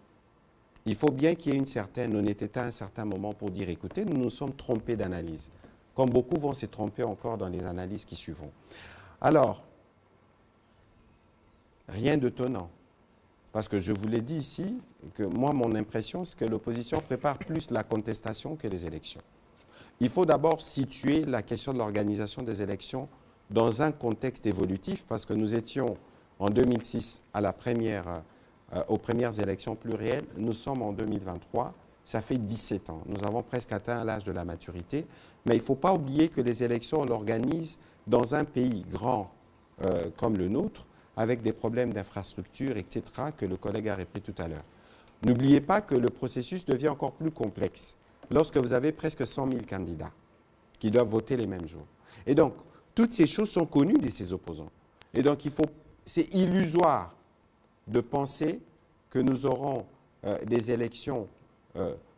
il faut bien qu'il y ait une certaine honnêteté à un certain moment pour dire, écoutez, nous nous sommes trompés d'analyse, comme beaucoup vont se tromper encore dans les analyses qui suivront. Alors, rien d'étonnant, parce que je vous l'ai dit ici, que moi, mon impression, c'est que l'opposition prépare plus la contestation que les élections. Il faut d'abord situer la question de l'organisation des élections dans un contexte évolutif, parce que nous étions en 2006 à la aux premières élections plurielles, nous sommes en 2023, ça fait 17 ans. Nous avons presque atteint l'âge de la maturité, mais il ne faut pas oublier que les élections, on l'organise dans un pays grand comme le nôtre, avec des problèmes d'infrastructure, etc., que le collègue a répété tout à l'heure. N'oubliez pas que le processus devient encore plus complexe lorsque vous avez presque 100 000 candidats qui doivent voter les mêmes jours. Et donc, toutes ces choses sont connues de ces opposants. Et donc, c'est illusoire de penser que nous aurons des élections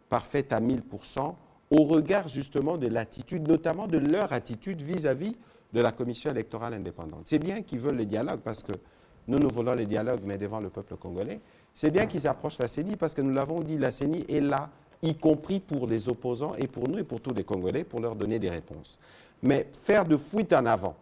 parfaites à 1000% au regard justement de l'attitude, notamment de leur attitude vis-à-vis de la commission électorale indépendante. C'est bien qu'ils veulent le dialogue parce que nous voulons le dialogue, mais devant le peuple congolais. C'est bien qu'ils approchent la CENI parce que nous l'avons dit, la CENI est là, y compris pour les opposants et pour nous et pour tous les Congolais, pour leur donner des réponses. Mais faire de fuite en avant,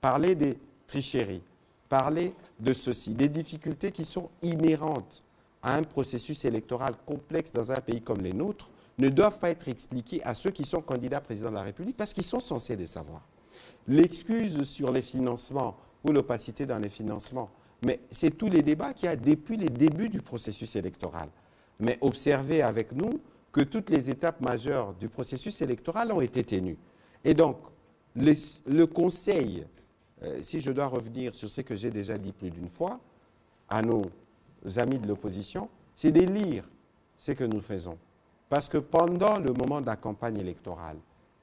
parler des tricheries, parler de ceci, des difficultés qui sont inhérentes à un processus électoral complexe dans un pays comme les nôtres, ne doivent pas être expliquées à ceux qui sont candidats président de la République parce qu'ils sont censés les savoir. L'excuse sur les financements ou l'opacité dans les financements, mais c'est tous les débats qu'il y a depuis les débuts du processus électoral. Mais observez avec nous que toutes les étapes majeures du processus électoral ont été tenues. Et donc, le Conseil, si je dois revenir sur ce que j'ai déjà dit plus d'une fois à nos amis de l'opposition, c'est de lire ce que nous faisons. Parce que pendant le moment de la campagne électorale,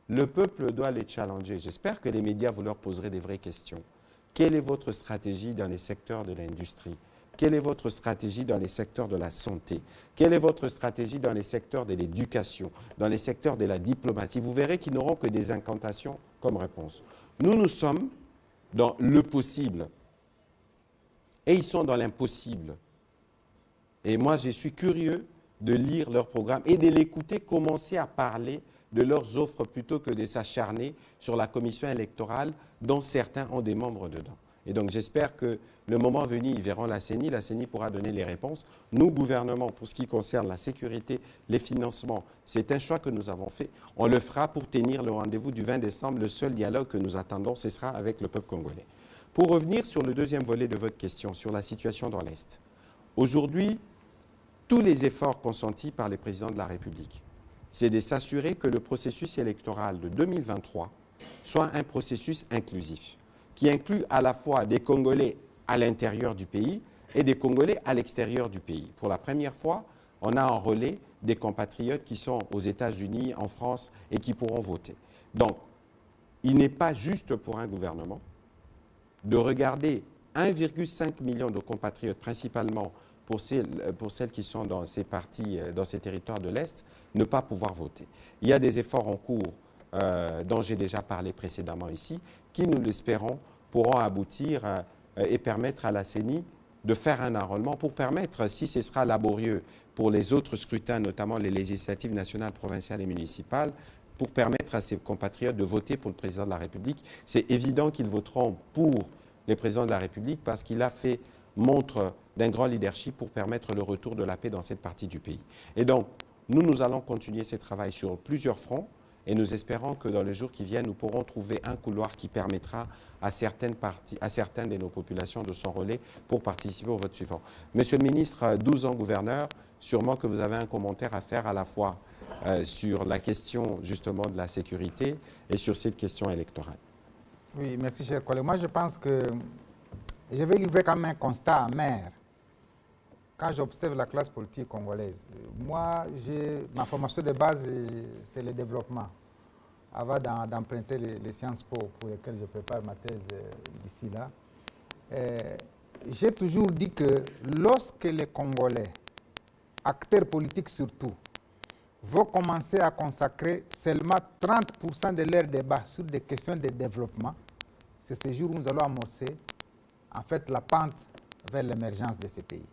le peuple doit les challenger. J'espère que les médias, vous leur poserez des vraies questions. Quelle est votre stratégie dans les secteurs de l'industrie? Quelle est votre stratégie dans les secteurs de la santé? Quelle est votre stratégie dans les secteurs de l'éducation, dans les secteurs de la diplomatie? Vous verrez qu'ils n'auront que des incantations comme réponse. Nous sommes dans le possible et ils sont dans l'impossible. Et moi, je suis curieux de lire leur programme et de l'écouter commencer à parler de leurs offres plutôt que de s'acharner sur la commission électorale dont certains ont des membres dedans. Et donc j'espère que le moment venu, ils verront la CENI pourra donner les réponses. Nous, gouvernement, pour ce qui concerne la sécurité, les financements, c'est un choix que nous avons fait. On le fera pour tenir le rendez-vous du 20 décembre. Le seul dialogue que nous attendons, ce sera avec le peuple congolais. Pour revenir sur le deuxième volet de votre question, sur la situation dans l'Est. Aujourd'hui, tous les efforts consentis par les présidents de la République, c'est de s'assurer que le processus électoral de 2023 soit un processus inclusif, qui inclut à la fois des Congolais à l'intérieur du pays et des Congolais à l'extérieur du pays. Pour la première fois, on a en relais des compatriotes qui sont aux États-Unis, en France et qui pourront voter. Donc, il n'est pas juste pour un gouvernement de regarder 1,5 million de compatriotes, principalement pour celles qui sont dans ces parties, dans ces territoires de l'Est, ne pas pouvoir voter. Il y a des efforts en cours dont j'ai déjà parlé précédemment ici, qui, nous l'espérons, pourront aboutir et permettre à la CENI de faire un enrôlement pour permettre, si ce sera laborieux pour les autres scrutins, notamment les législatives nationales, provinciales et municipales, pour permettre à ces compatriotes de voter pour le président de la République. C'est évident qu'ils voteront pour le président de la République parce qu'il a fait montre d'un grand leadership pour permettre le retour de la paix dans cette partie du pays. Et donc, nous allons continuer ce travail sur plusieurs fronts et nous espérons que dans les jours qui viennent, nous pourrons trouver un couloir qui permettra à certaines de nos populations de s'enrôler pour participer au vote suivant. Monsieur le ministre, 12 ans gouverneur, sûrement que vous avez un commentaire à faire à la fois sur la question justement de la sécurité et sur cette question électorale. Oui, merci cher collègue. Moi je pense que je vais livrer quand même un constat amer quand j'observe la classe politique congolaise. Moi, ma formation de base, c'est le développement, avant d'emprunter les Sciences Po pour lesquelles je prépare ma thèse d'ici là. J'ai toujours dit que lorsque les Congolais, acteurs politiques surtout, vont commencer à consacrer seulement 30% de leurs débats sur des questions de développement, c'est ce jour où nous allons amorcer en fait la pente vers l'émergence de ces pays.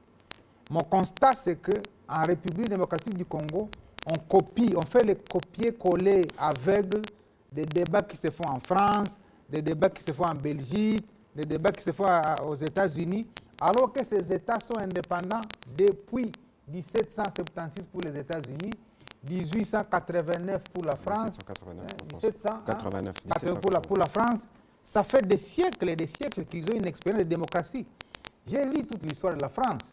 Mon constat, c'est qu'en République démocratique du Congo, on fait le copier-coller aveugle des débats qui se font en France, des débats qui se font en Belgique, des débats qui se font aux États-Unis, alors que ces États sont indépendants depuis 1776 pour les États-Unis, 1889 pour la France, 1789 pour la France. Ça fait des siècles et des siècles qu'ils ont une expérience de démocratie. J'ai lu toute l'histoire de la France.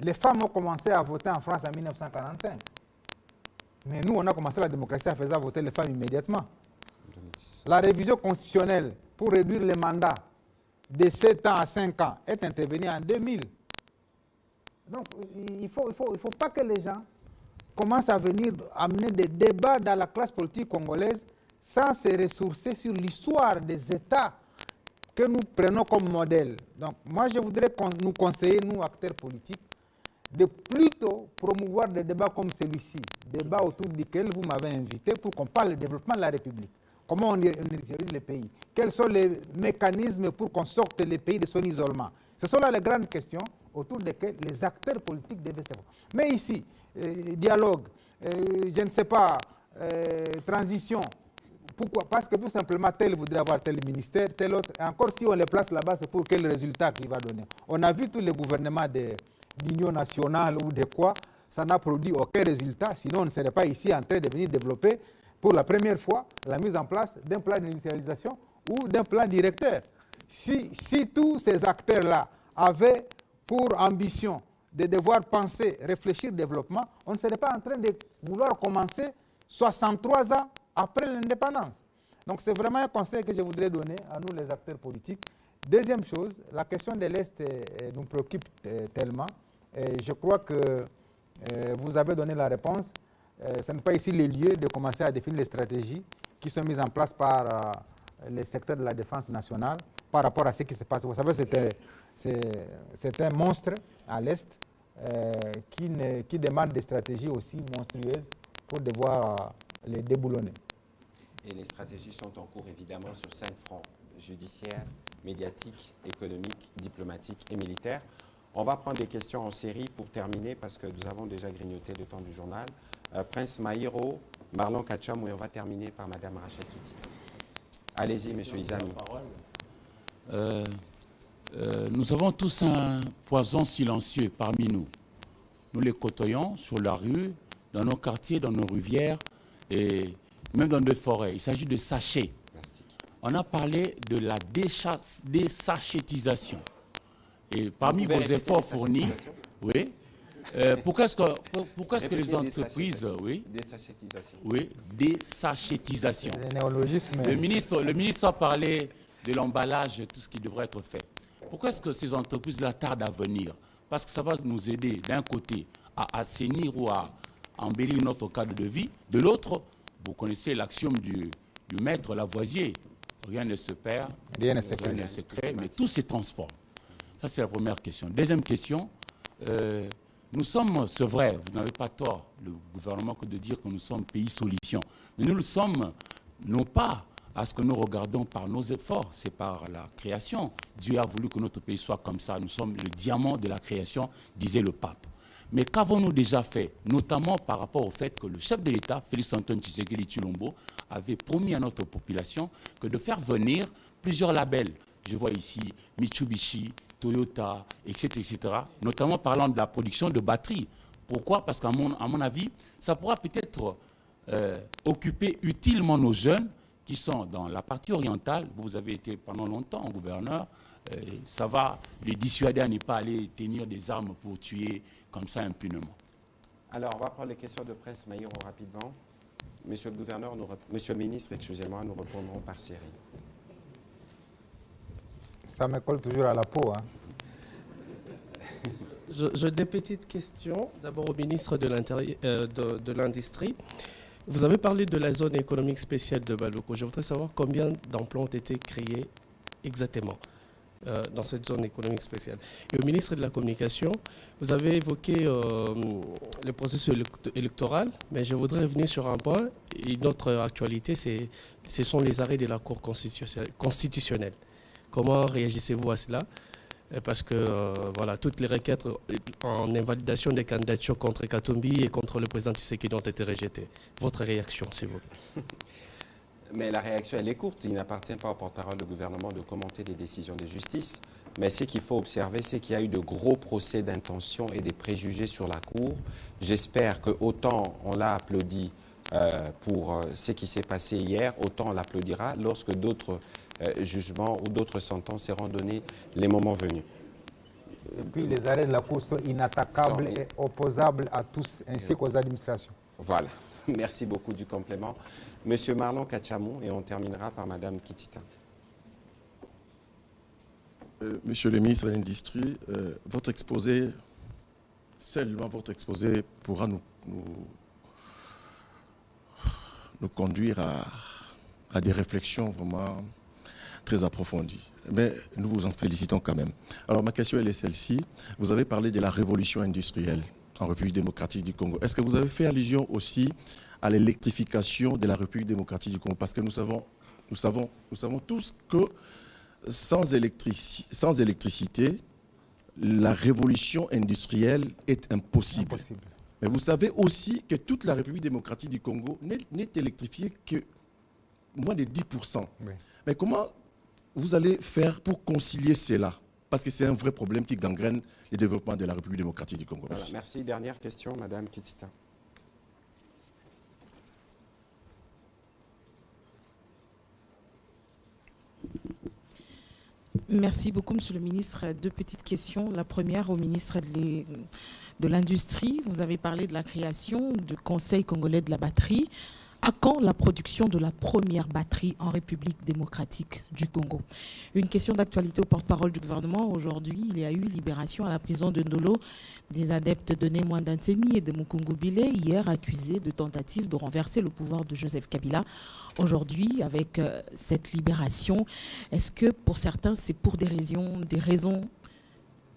Les femmes ont commencé à voter en France en 1945. Mais nous, on a commencé la démocratie en faisant voter les femmes immédiatement. La révision constitutionnelle pour réduire les mandats de 7 ans à 5 ans est intervenue en 2000. Donc, il ne faut pas que les gens commencent à venir amener des débats dans la classe politique congolaise sans se ressourcer sur l'histoire des États que nous prenons comme modèle. Donc, moi, je voudrais nous conseiller, nous, acteurs politiques, de plutôt promouvoir des débats comme celui-ci, débats autour duquel vous m'avez invité pour qu'on parle du développement de la République. Comment on industrialise les pays? Quels sont les mécanismes pour qu'on sorte les pays de son isolement? Ce sont là les grandes questions autour desquelles les acteurs politiques devaient savoir. Mais ici, dialogue, je ne sais pas, transition. Pourquoi? Parce que tout simplement, tel voudrait avoir tel ministère, tel autre. Et encore, si on les place là-bas, c'est pour quel résultat qu'il va donner. On a vu tous les gouvernements d'union nationale ou de quoi, ça n'a produit aucun résultat, sinon on ne serait pas ici en train de venir développer pour la première fois la mise en place d'un plan d'industrialisation ou d'un plan directeur. Si tous ces acteurs-là avaient pour ambition de devoir penser, réfléchir développement, on ne serait pas en train de vouloir commencer 63 ans après l'indépendance. Donc c'est vraiment un conseil que je voudrais donner à nous les acteurs politiques. Deuxième chose, la question de l'Est nous préoccupe tellement. Et je crois que vous avez donné la réponse. Ce n'est pas ici le lieu de commencer à définir les stratégies qui sont mises en place par les secteurs de la défense nationale par rapport à ce qui se passe. Vous savez, c'est un monstre à l'Est qui demande des stratégies aussi monstrueuses pour devoir les déboulonner. Et les stratégies sont en cours évidemment sur 5 fronts: judiciaire, médiatique, économique, diplomatique et militaire. On va prendre des questions en série pour terminer parce que nous avons déjà grignoté le temps du journal. Prince Maïro, Marlon Kacham, et on va terminer par Madame Rachel Kitty. Allez-y, Monsieur Izami. Nous avons tous un poison silencieux parmi nous. Nous les côtoyons sur la rue, dans nos quartiers, dans nos rivières et même dans nos forêts. Il s'agit de sachets. On a parlé de la désachétisation. Et parmi vos efforts fournis, oui, Pourquoi est-ce que les entreprises... Oui, Désachétisation. oui, désachétisation. C'est un néologisme. Le ministre a parlé de l'emballage et tout ce qui devrait être fait. Pourquoi est-ce que ces entreprises-là tardent à venir? Parce que ça va nous aider, d'un côté, à assainir ou à embellir notre cadre de vie. De l'autre, vous connaissez l'axiome du maître Lavoisier. Rien ne se perd, Rien ne se crée. rien ne se crée, mais tout se transforme. Ça, c'est la première question. Deuxième question, nous sommes, c'est vrai, vous n'avez pas tort, le gouvernement, que de dire que nous sommes pays solution. Mais nous le sommes, non pas à ce que nous regardons par nos efforts, c'est par la création. Dieu a voulu que notre pays soit comme ça. Nous sommes le diamant de la création, disait le pape. Mais qu'avons-nous déjà fait, notamment par rapport au fait que le chef de l'État, Félix-Antoine Tshisekedi Tshilombo, avait promis à notre population que de faire venir plusieurs labels. Je vois ici Mitsubishi, Toyota, etc., notamment parlant de la production de batteries. Pourquoi? Parce qu'à mon avis, ça pourra peut-être occuper utilement nos jeunes qui sont dans la partie orientale. Vous avez été pendant longtemps gouverneur. Ça va les dissuader à ne pas aller tenir des armes pour tuer comme ça impunément. Alors, on va prendre les questions de presse, Maïro, rapidement. Monsieur le gouverneur, Monsieur le ministre, excusez-moi, nous répondrons par série. Ça me colle toujours à la peau. Hein. J'ai des petites questions. D'abord au ministre de l'Industrie. Vous avez parlé de la zone économique spéciale de Baloko. Je voudrais savoir combien d'emplois ont été créés exactement dans cette zone économique spéciale. Et au ministre de la Communication, vous avez évoqué le processus électoral, mais je voudrais revenir sur un point. Une autre actualité, ce sont les arrêts de la Cour constitutionnelle. Comment réagissez-vous à cela? Parce que voilà, toutes les requêtes en invalidation des candidatures contre Katumbi et contre le président Tshisekedi ont été rejetées. Votre réaction, s'il vous plaît. Mais la réaction, elle est courte. Il n'appartient pas au porte-parole du gouvernement de commenter les décisions de justice. Mais ce qu'il faut observer, c'est qu'il y a eu de gros procès d'intention et des préjugés sur la Cour. J'espère que autant on l'a applaudi pour ce qui s'est passé hier, autant on l'applaudira lorsque d'autres jugements ou d'autres sentences seront données les moments venus. Et puis les arrêts de la Cour sont inattaquables et opposables à tous, ainsi qu'aux administrations. Voilà. Merci beaucoup du complément. Monsieur Marlon Kachamou, et on terminera par Madame Kitita. Monsieur le ministre de l'Industrie, votre exposé, seulement votre exposé pourra nous conduire à des réflexions vraiment très approfondies. Mais nous vous en félicitons quand même. Alors ma question elle est celle-ci. Vous avez parlé de la révolution industrielle en République démocratique du Congo. Est-ce que vous avez fait allusion aussi à l'électrification de la République démocratique du Congo? Parce que nous savons tous que sans électricité, la révolution industrielle est impossible. Mais vous savez aussi que toute la République démocratique du Congo n'est électrifiée que moins de 10%. Oui. Mais comment vous allez faire pour concilier cela? Parce que c'est un vrai problème qui gangrène le développement de la République démocratique du Congo. Voilà, merci. Merci. Dernière question, Madame Kitita. Merci beaucoup, Monsieur le ministre. Deux petites questions. La première au ministre de l'Industrie. Vous avez parlé de la création du Conseil congolais de la batterie. À quand la production de la première batterie en République démocratique du Congo? Une question d'actualité au porte-parole du gouvernement. Aujourd'hui, il y a eu libération à la prison de Ndolo des adeptes de Némoin Dantemi et de Mukungu Bilé, hier accusés de tentative de renverser le pouvoir de Joseph Kabila. Aujourd'hui, avec cette libération, est-ce que pour certains, c'est pour des raisons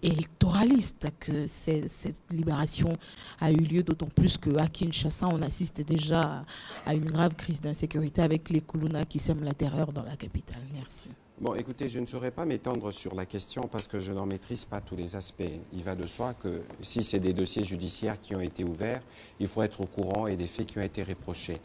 électoraliste que cette libération a eu lieu, d'autant plus qu'à Kinshasa, on assiste déjà à une grave crise d'insécurité avec les Kuluna qui sèment la terreur dans la capitale. Merci. Bon, écoutez, je ne saurais pas m'étendre sur la question parce que je n'en maîtrise pas tous les aspects. Il va de soi que si c'est des dossiers judiciaires qui ont été ouverts, il faut être au courant et des faits qui ont été reprochés.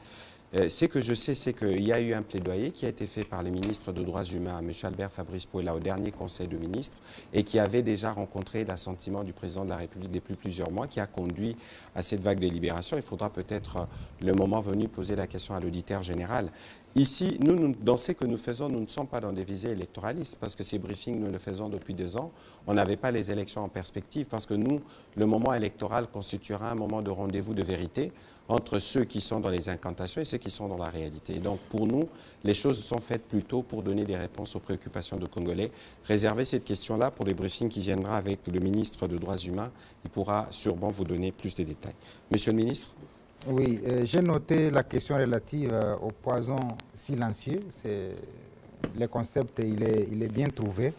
Ce que je sais, c'est qu'il y a eu un plaidoyer qui a été fait par les ministres des Droits humains, M. Albert Fabrice Pouella, au dernier Conseil de ministres, et qui avait déjà rencontré l'assentiment du président de la République depuis plusieurs mois, qui a conduit à cette vague de libération. Il faudra peut-être, le moment venu, poser la question à l'auditeur général. Ici, nous, dans ce que nous faisons, nous ne sommes pas dans des visées électoralistes, parce que ces briefings, nous le faisons depuis 2 ans. On n'avait pas les élections en perspective, parce que nous, le moment électoral constituera un moment de rendez-vous de vérité entre ceux qui sont dans les incantations et ceux qui sont dans la réalité. Et donc, pour nous, les choses sont faites plutôt pour donner des réponses aux préoccupations de Congolais. Réservez cette question-là pour les briefings qui viendra avec le ministre des Droits humains. Il pourra sûrement vous donner plus de détails. Monsieur le ministre? Oui, j'ai noté la question relative au poison silencieux. Le concept, il est bien trouvé.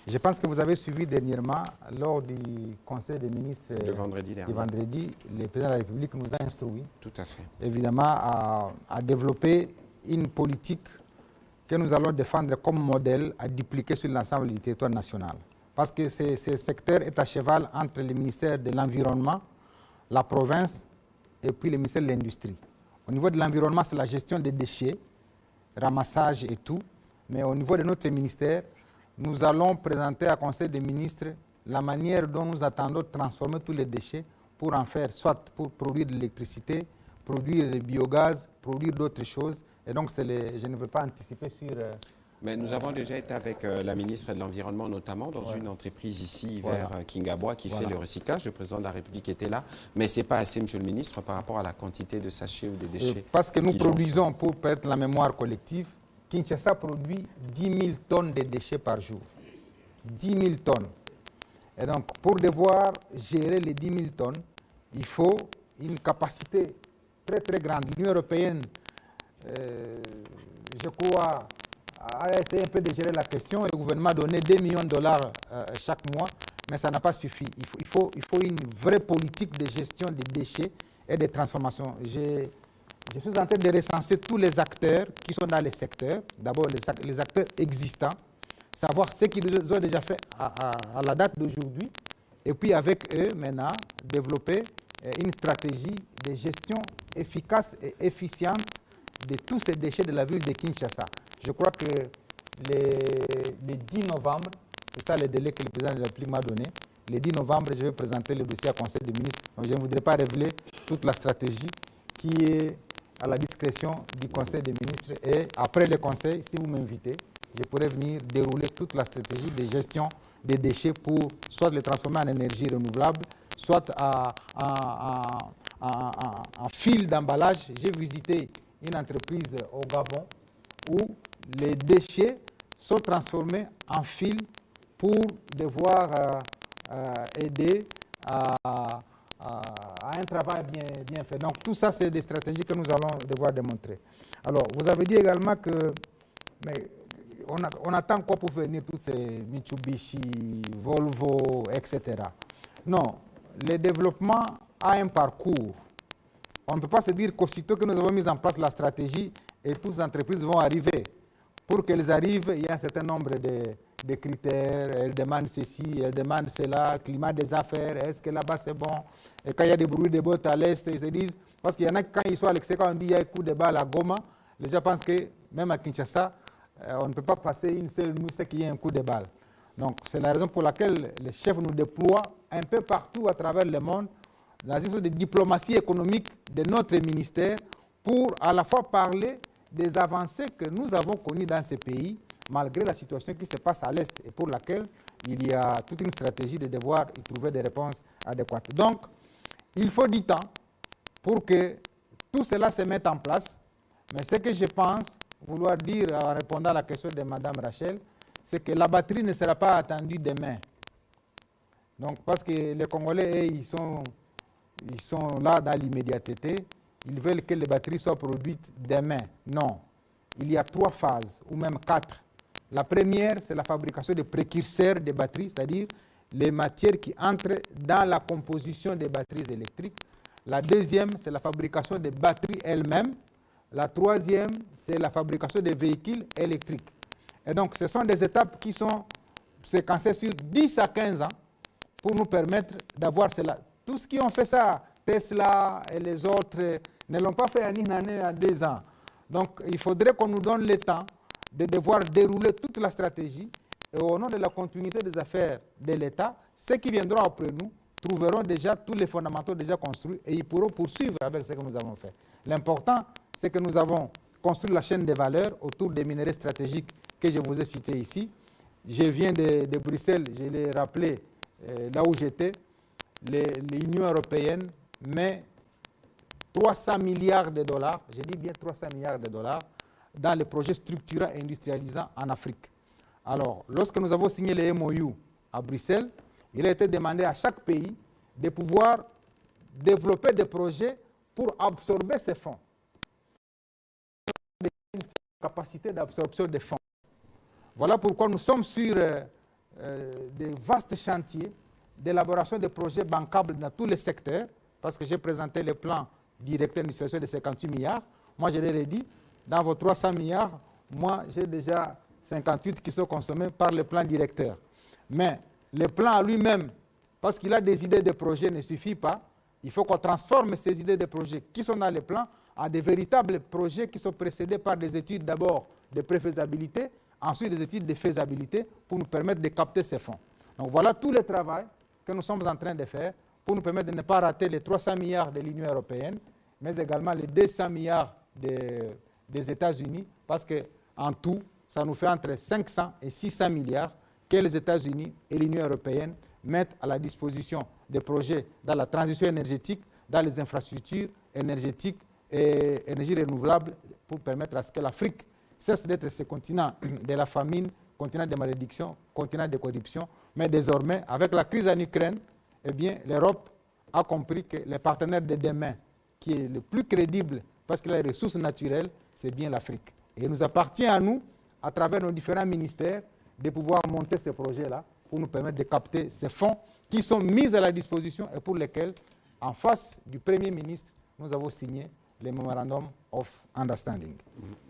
Je pense que vous avez suivi dernièrement, lors du Conseil des ministres le vendredi dernier. Le président de la République nous a instruit, tout à fait, évidemment, à développer une politique que nous allons défendre comme modèle à dupliquer sur l'ensemble du territoire national. Parce que ce secteur est à cheval entre le ministère de l'Environnement, la province et puis le ministère de l'Industrie. Au niveau de l'environnement, c'est la gestion des déchets, ramassage et tout. Mais au niveau de notre ministère, nous allons présenter à Conseil des ministres la manière dont nous attendons de transformer tous les déchets pour en faire, soit pour produire de l'électricité, produire du biogaz, produire d'autres choses. Et donc, je ne veux pas anticiper sur... Mais nous avons déjà été avec la ministre de l'Environnement, notamment dans une entreprise ici, vers Kingabois, qui fait le recyclage. Le président de la République était là. Mais ce n'est pas assez, monsieur le ministre, par rapport à la quantité de sachets ou de déchets. Parce que nous produisons, pour perdre la mémoire collective, Kinshasa produit 10 000 tonnes de déchets par jour. 10 000 tonnes. Et donc, pour devoir gérer les 10 000 tonnes, il faut une capacité très très grande. L'Union européenne, je crois, a essayé un peu de gérer la question. Le gouvernement a donné 2 millions de dollars chaque mois, mais ça n'a pas suffi. Il faut une vraie politique de gestion des déchets et de transformation. Je suis en train de recenser tous les acteurs qui sont dans les secteurs. D'abord, les acteurs existants, savoir ce qu'ils ont déjà fait à la date d'aujourd'hui, et puis avec eux, maintenant, développer une stratégie de gestion efficace et efficiente de tous ces déchets de la ville de Kinshasa. Je crois que le 10 novembre, c'est ça le délai que le président de la République m'a donné, le 10 novembre, je vais présenter le dossier au Conseil des ministres. Donc, je ne voudrais pas révéler toute la stratégie qui est à la discrétion du Conseil des ministres. Et après le Conseil, si vous m'invitez, je pourrais venir dérouler toute la stratégie de gestion des déchets pour soit les transformer en énergie renouvelable, soit en fil d'emballage. J'ai visité une entreprise au Gabon où les déchets sont transformés en fil pour devoir aider à un travail bien fait. Donc tout ça, c'est des stratégies que nous allons devoir démontrer. Alors, vous avez dit également que on attend quoi pour venir tous ces Mitsubishi, Volvo, etc. Non, le développement a un parcours. On ne peut pas se dire qu'aussitôt que nous avons mis en place la stratégie et toutes les entreprises vont arriver. Pour qu'elles arrivent, il y a un certain nombre de critères. Elles demandent ceci, elles demandent cela, climat des affaires, est-ce que là-bas c'est bon? Et quand il y a des bruits de bottes à l'est, ils se disent, parce qu'il y en a quand ils sont à l'extérieur, quand on dit qu'il y a un coup de balle à Goma, les gens pensent que même à Kinshasa, on ne peut pas passer une seule nuit sans qu'il y ait un coup de balle. Donc c'est la raison pour laquelle les chefs nous déploient un peu partout à travers le monde dans une sorte de diplomatie économique de notre ministère pour à la fois parler des avancées que nous avons connues dans ces pays, malgré la situation qui se passe à l'Est et pour laquelle il y a toute une stratégie de devoir y trouver des réponses adéquates. Donc, il faut du temps pour que tout cela se mette en place. Mais ce que je pense vouloir dire en répondant à la question de Mme Rachel, c'est que la batterie ne sera pas attendue demain. Donc, parce que les Congolais, ils sont là dans l'immédiateté. Ils veulent que les batteries soient produites demain. Non. Il y a 3 phases, ou même 4. La première, c'est la fabrication des précurseurs des batteries, c'est-à-dire les matières qui entrent dans la composition des batteries électriques. La deuxième, c'est la fabrication des batteries elles-mêmes. La troisième, c'est la fabrication des véhicules électriques. Et donc, ce sont des étapes qui sont séquencées sur 10 à 15 ans pour nous permettre d'avoir cela. Tous ceux qui ont fait ça, Tesla et les autres, ne l'ont pas fait en une année, en 2 ans. Donc, il faudrait qu'on nous donne le temps de devoir dérouler toute la stratégie. Et au nom de la continuité des affaires de l'État, ceux qui viendront après nous trouveront déjà tous les fondamentaux déjà construits et ils pourront poursuivre avec ce que nous avons fait. L'important, c'est que nous avons construit la chaîne des valeurs autour des minerais stratégiques que je vous ai cités ici. Je viens de Bruxelles, je l'ai rappelé là où j'étais, l'Union européenne met 300 milliards de dollars, je dis bien 300 milliards de dollars, dans les projets structurants et industrialisants en Afrique. Alors, lorsque nous avons signé les MOU à Bruxelles, il a été demandé à chaque pays de pouvoir développer des projets pour absorber ces fonds. Une capacité d'absorption des fonds. Voilà pourquoi nous sommes sur des vastes chantiers d'élaboration de projets bancables dans tous les secteurs, parce que j'ai présenté le plan directeur d'industrialisation de 58 milliards. Moi, je l'ai dit, dans vos 300 milliards, moi, j'ai déjà 58 qui sont consommés par le plan directeur. Mais le plan à lui-même, parce qu'il a des idées de projets, ne suffit pas. Il faut qu'on transforme ces idées de projets qui sont dans le plan en des véritables projets qui sont précédés par des études d'abord de préfaisabilité, ensuite des études de faisabilité pour nous permettre de capter ces fonds. Donc voilà tout le travail que nous sommes en train de faire pour nous permettre de ne pas rater les 300 milliards de l'Union européenne, mais également les 200 milliards des États-Unis, parce qu'en tout, ça nous fait entre 500 et 600 milliards que les États-Unis et l'Union européenne mettent à la disposition des projets dans la transition énergétique, dans les infrastructures énergétiques et énergies renouvelables pour permettre à ce que l'Afrique cesse d'être ce continent de la famine, continent de malédiction, continent de corruption. Mais désormais, avec la crise en Ukraine, eh bien, l'Europe a compris que le partenaire de demain, qui est le plus crédible parce qu'il a les ressources naturelles, c'est bien l'Afrique. Et il nous appartient à nous, à travers nos différents ministères, de pouvoir monter ces projets-là pour nous permettre de capter ces fonds qui sont mis à la disposition et pour lesquels, en face du Premier ministre, nous avons signé le Memorandum of Understanding.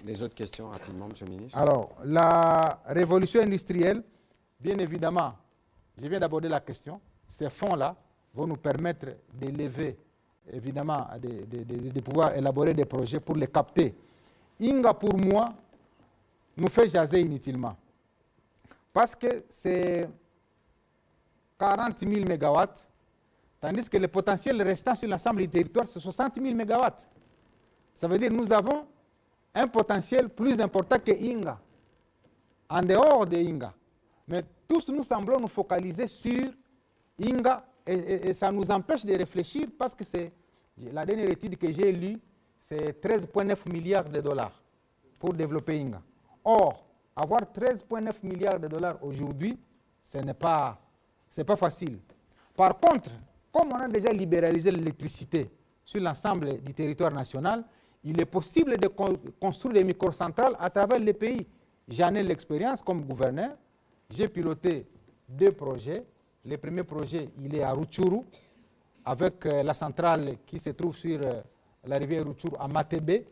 Les autres questions rapidement, Monsieur le ministre. Alors, la révolution industrielle, bien évidemment, je viens d'aborder la question, ces fonds-là vont nous permettre d'élever, évidemment, de pouvoir élaborer des projets pour les capter. Inga, pour moi, nous fait jaser inutilement. Parce que c'est 40 000 mégawatts, tandis que le potentiel restant sur l'ensemble du territoire, c'est 60 000 mégawatts. Ça veut dire que nous avons un potentiel plus important que Inga, en dehors de Inga. Mais tous nous semblons nous focaliser sur Inga et ça nous empêche de réfléchir parce que c'est la dernière étude que j'ai lue, c'est 13,9 milliards de dollars pour développer Inga. Or, avoir 13,9 milliards de dollars aujourd'hui, ce n'est pas facile. Par contre, comme on a déjà libéralisé l'électricité sur l'ensemble du territoire national, il est possible de construire des microcentrales à travers les pays. J'en ai l'expérience comme gouverneur. J'ai piloté 2 projets. Le premier projet, il est à Rutshuru, avec la centrale qui se trouve sur la rivière Rutshuru à Matebe.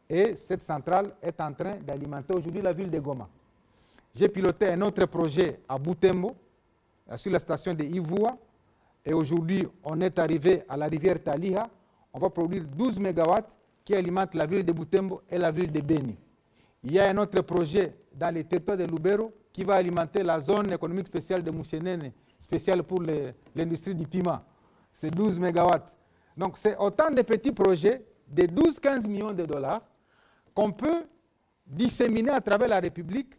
Et cette centrale est en train d'alimenter aujourd'hui la ville de Goma. J'ai piloté un autre projet à Butembo, sur la station de Ivoua. Et aujourd'hui, on est arrivé à la rivière Taliha. On va produire 12 mégawatts qui alimentent la ville de Butembo et la ville de Beni. Il y a un autre projet dans les territoires de Lubero qui va alimenter la zone économique spéciale de Moussenene, spéciale pour l'industrie du piment. C'est 12 mégawatts. Donc c'est autant de petits projets de 12-15 millions de dollars qu'on peut disséminer à travers la République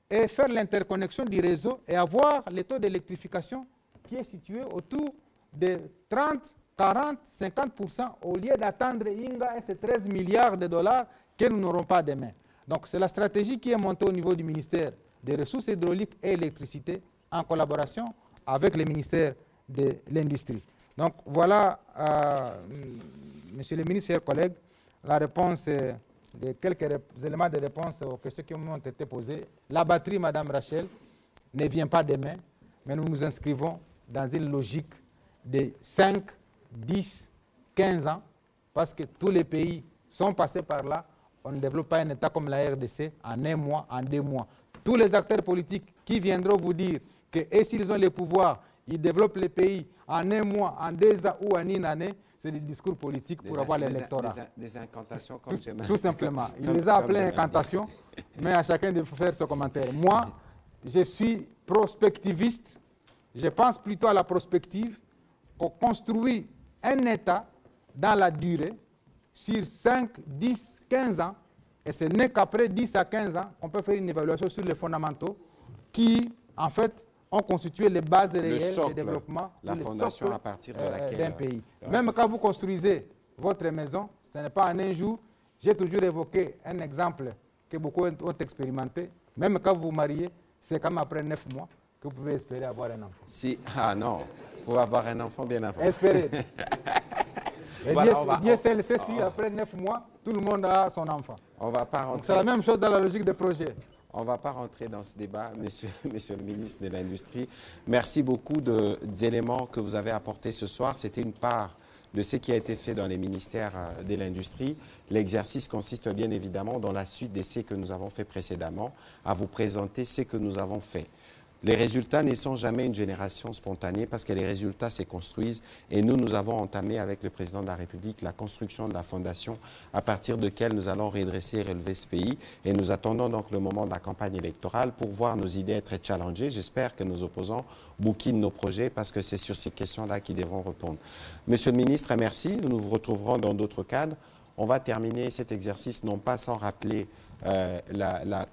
et faire l'interconnexion du réseau et avoir le taux d'électrification qui est situé autour de 30, 40, 50% au lieu d'attendre Inga et ces 13 milliards de dollars que nous n'aurons pas demain. Donc c'est la stratégie qui est montée au niveau du ministère des Ressources hydrauliques et électricité en collaboration avec le ministère de l'Industrie. Donc voilà, Monsieur le ministre, chers collègues, la réponse de quelques éléments de réponse aux questions qui m'ont été posées. La batterie, Madame Rachel, ne vient pas demain, mais nous nous inscrivons dans une logique de 5, 10, 15 ans, parce que tous les pays sont passés par là. On ne développe pas un État comme la RDC en 1 mois, en 2 mois. Tous les acteurs politiques qui viendront vous dire que s'ils ont les pouvoirs, ils développent les pays en un mois, en 2 ans ou en une année, c'est des discours politiques pour avoir l'électorat. Des incantations comme tout simplement. Il les a appelées incantations, mais à chacun de faire ce commentaire. Moi, je suis prospectiviste. Je pense plutôt à la prospective, qu'on construit un État dans la durée, sur 5, 10, 15 ans, et ce n'est qu'après 10 à 15 ans qu'on peut faire une évaluation sur les fondamentaux qui, en fait, ont constitué les bases réelles du développement, la fondation à partir de laquelle d'un pays. Même quand vous construisez votre maison, ce n'est pas en un jour. J'ai toujours évoqué un exemple que beaucoup ont expérimenté. Même quand vous vous mariez, c'est comme après 9 mois que vous pouvez espérer avoir un enfant. Ah non, il faut avoir un enfant bien avant. Espérez. Et voilà, Dieu sait si après 9 mois, tout le monde a son enfant. On va pas rentrer. C'est la même chose dans la logique des projets. On ne va pas rentrer dans ce débat, monsieur le ministre de l'Industrie. Merci beaucoup des éléments que vous avez apportés ce soir. C'était une part de ce qui a été fait dans les ministères de l'Industrie. L'exercice consiste bien évidemment, dans la suite de ce que nous avons fait précédemment, à vous présenter ce que nous avons fait. Les résultats ne sont jamais une génération spontanée parce que les résultats se construisent et nous avons entamé avec le président de la République la construction de la fondation à partir de laquelle nous allons redresser et relever ce pays et nous attendons donc le moment de la campagne électorale pour voir nos idées être challengées. J'espère que nos opposants bouquinent nos projets parce que c'est sur ces questions-là qu'ils devront répondre. Monsieur le ministre, merci. Nous nous retrouverons dans d'autres cadres. On va terminer cet exercice non pas sans rappeler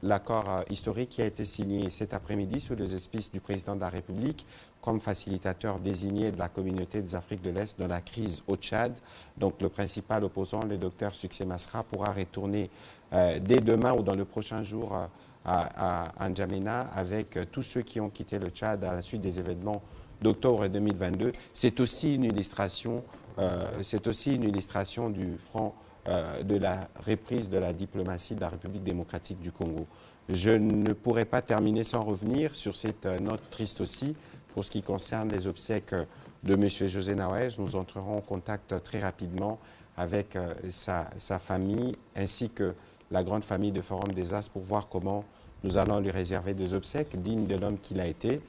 l'accord historique qui a été signé cet après-midi sous les auspices du président de la République comme facilitateur désigné de la communauté des Afriques de l'Est dans la crise au Tchad. Donc le principal opposant, le docteur Succès Masra, pourra retourner dès demain ou dans le prochain jour à N'Djamena avec tous ceux qui ont quitté le Tchad à la suite des événements d'octobre 2022. C'est aussi une illustration du front de la reprise de la diplomatie de la République démocratique du Congo. Je ne pourrais pas terminer sans revenir sur cette note triste aussi pour ce qui concerne les obsèques de M. José Naouej. Nous entrerons en contact très rapidement avec sa famille ainsi que la grande famille de Forum des As pour voir comment nous allons lui réserver des obsèques dignes de l'homme qu'il a été.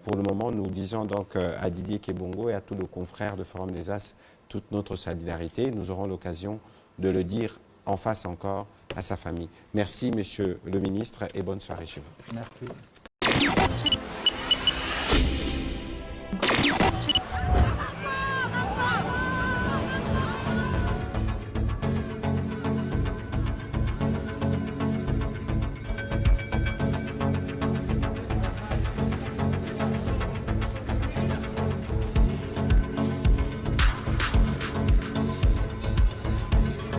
Pour le moment, nous disons donc à Didier Kebongo et à tous nos confrères de Forum des As toute notre solidarité. Nous aurons l'occasion de le dire en face encore à sa famille. Merci, monsieur le ministre, et bonne soirée chez vous. Merci.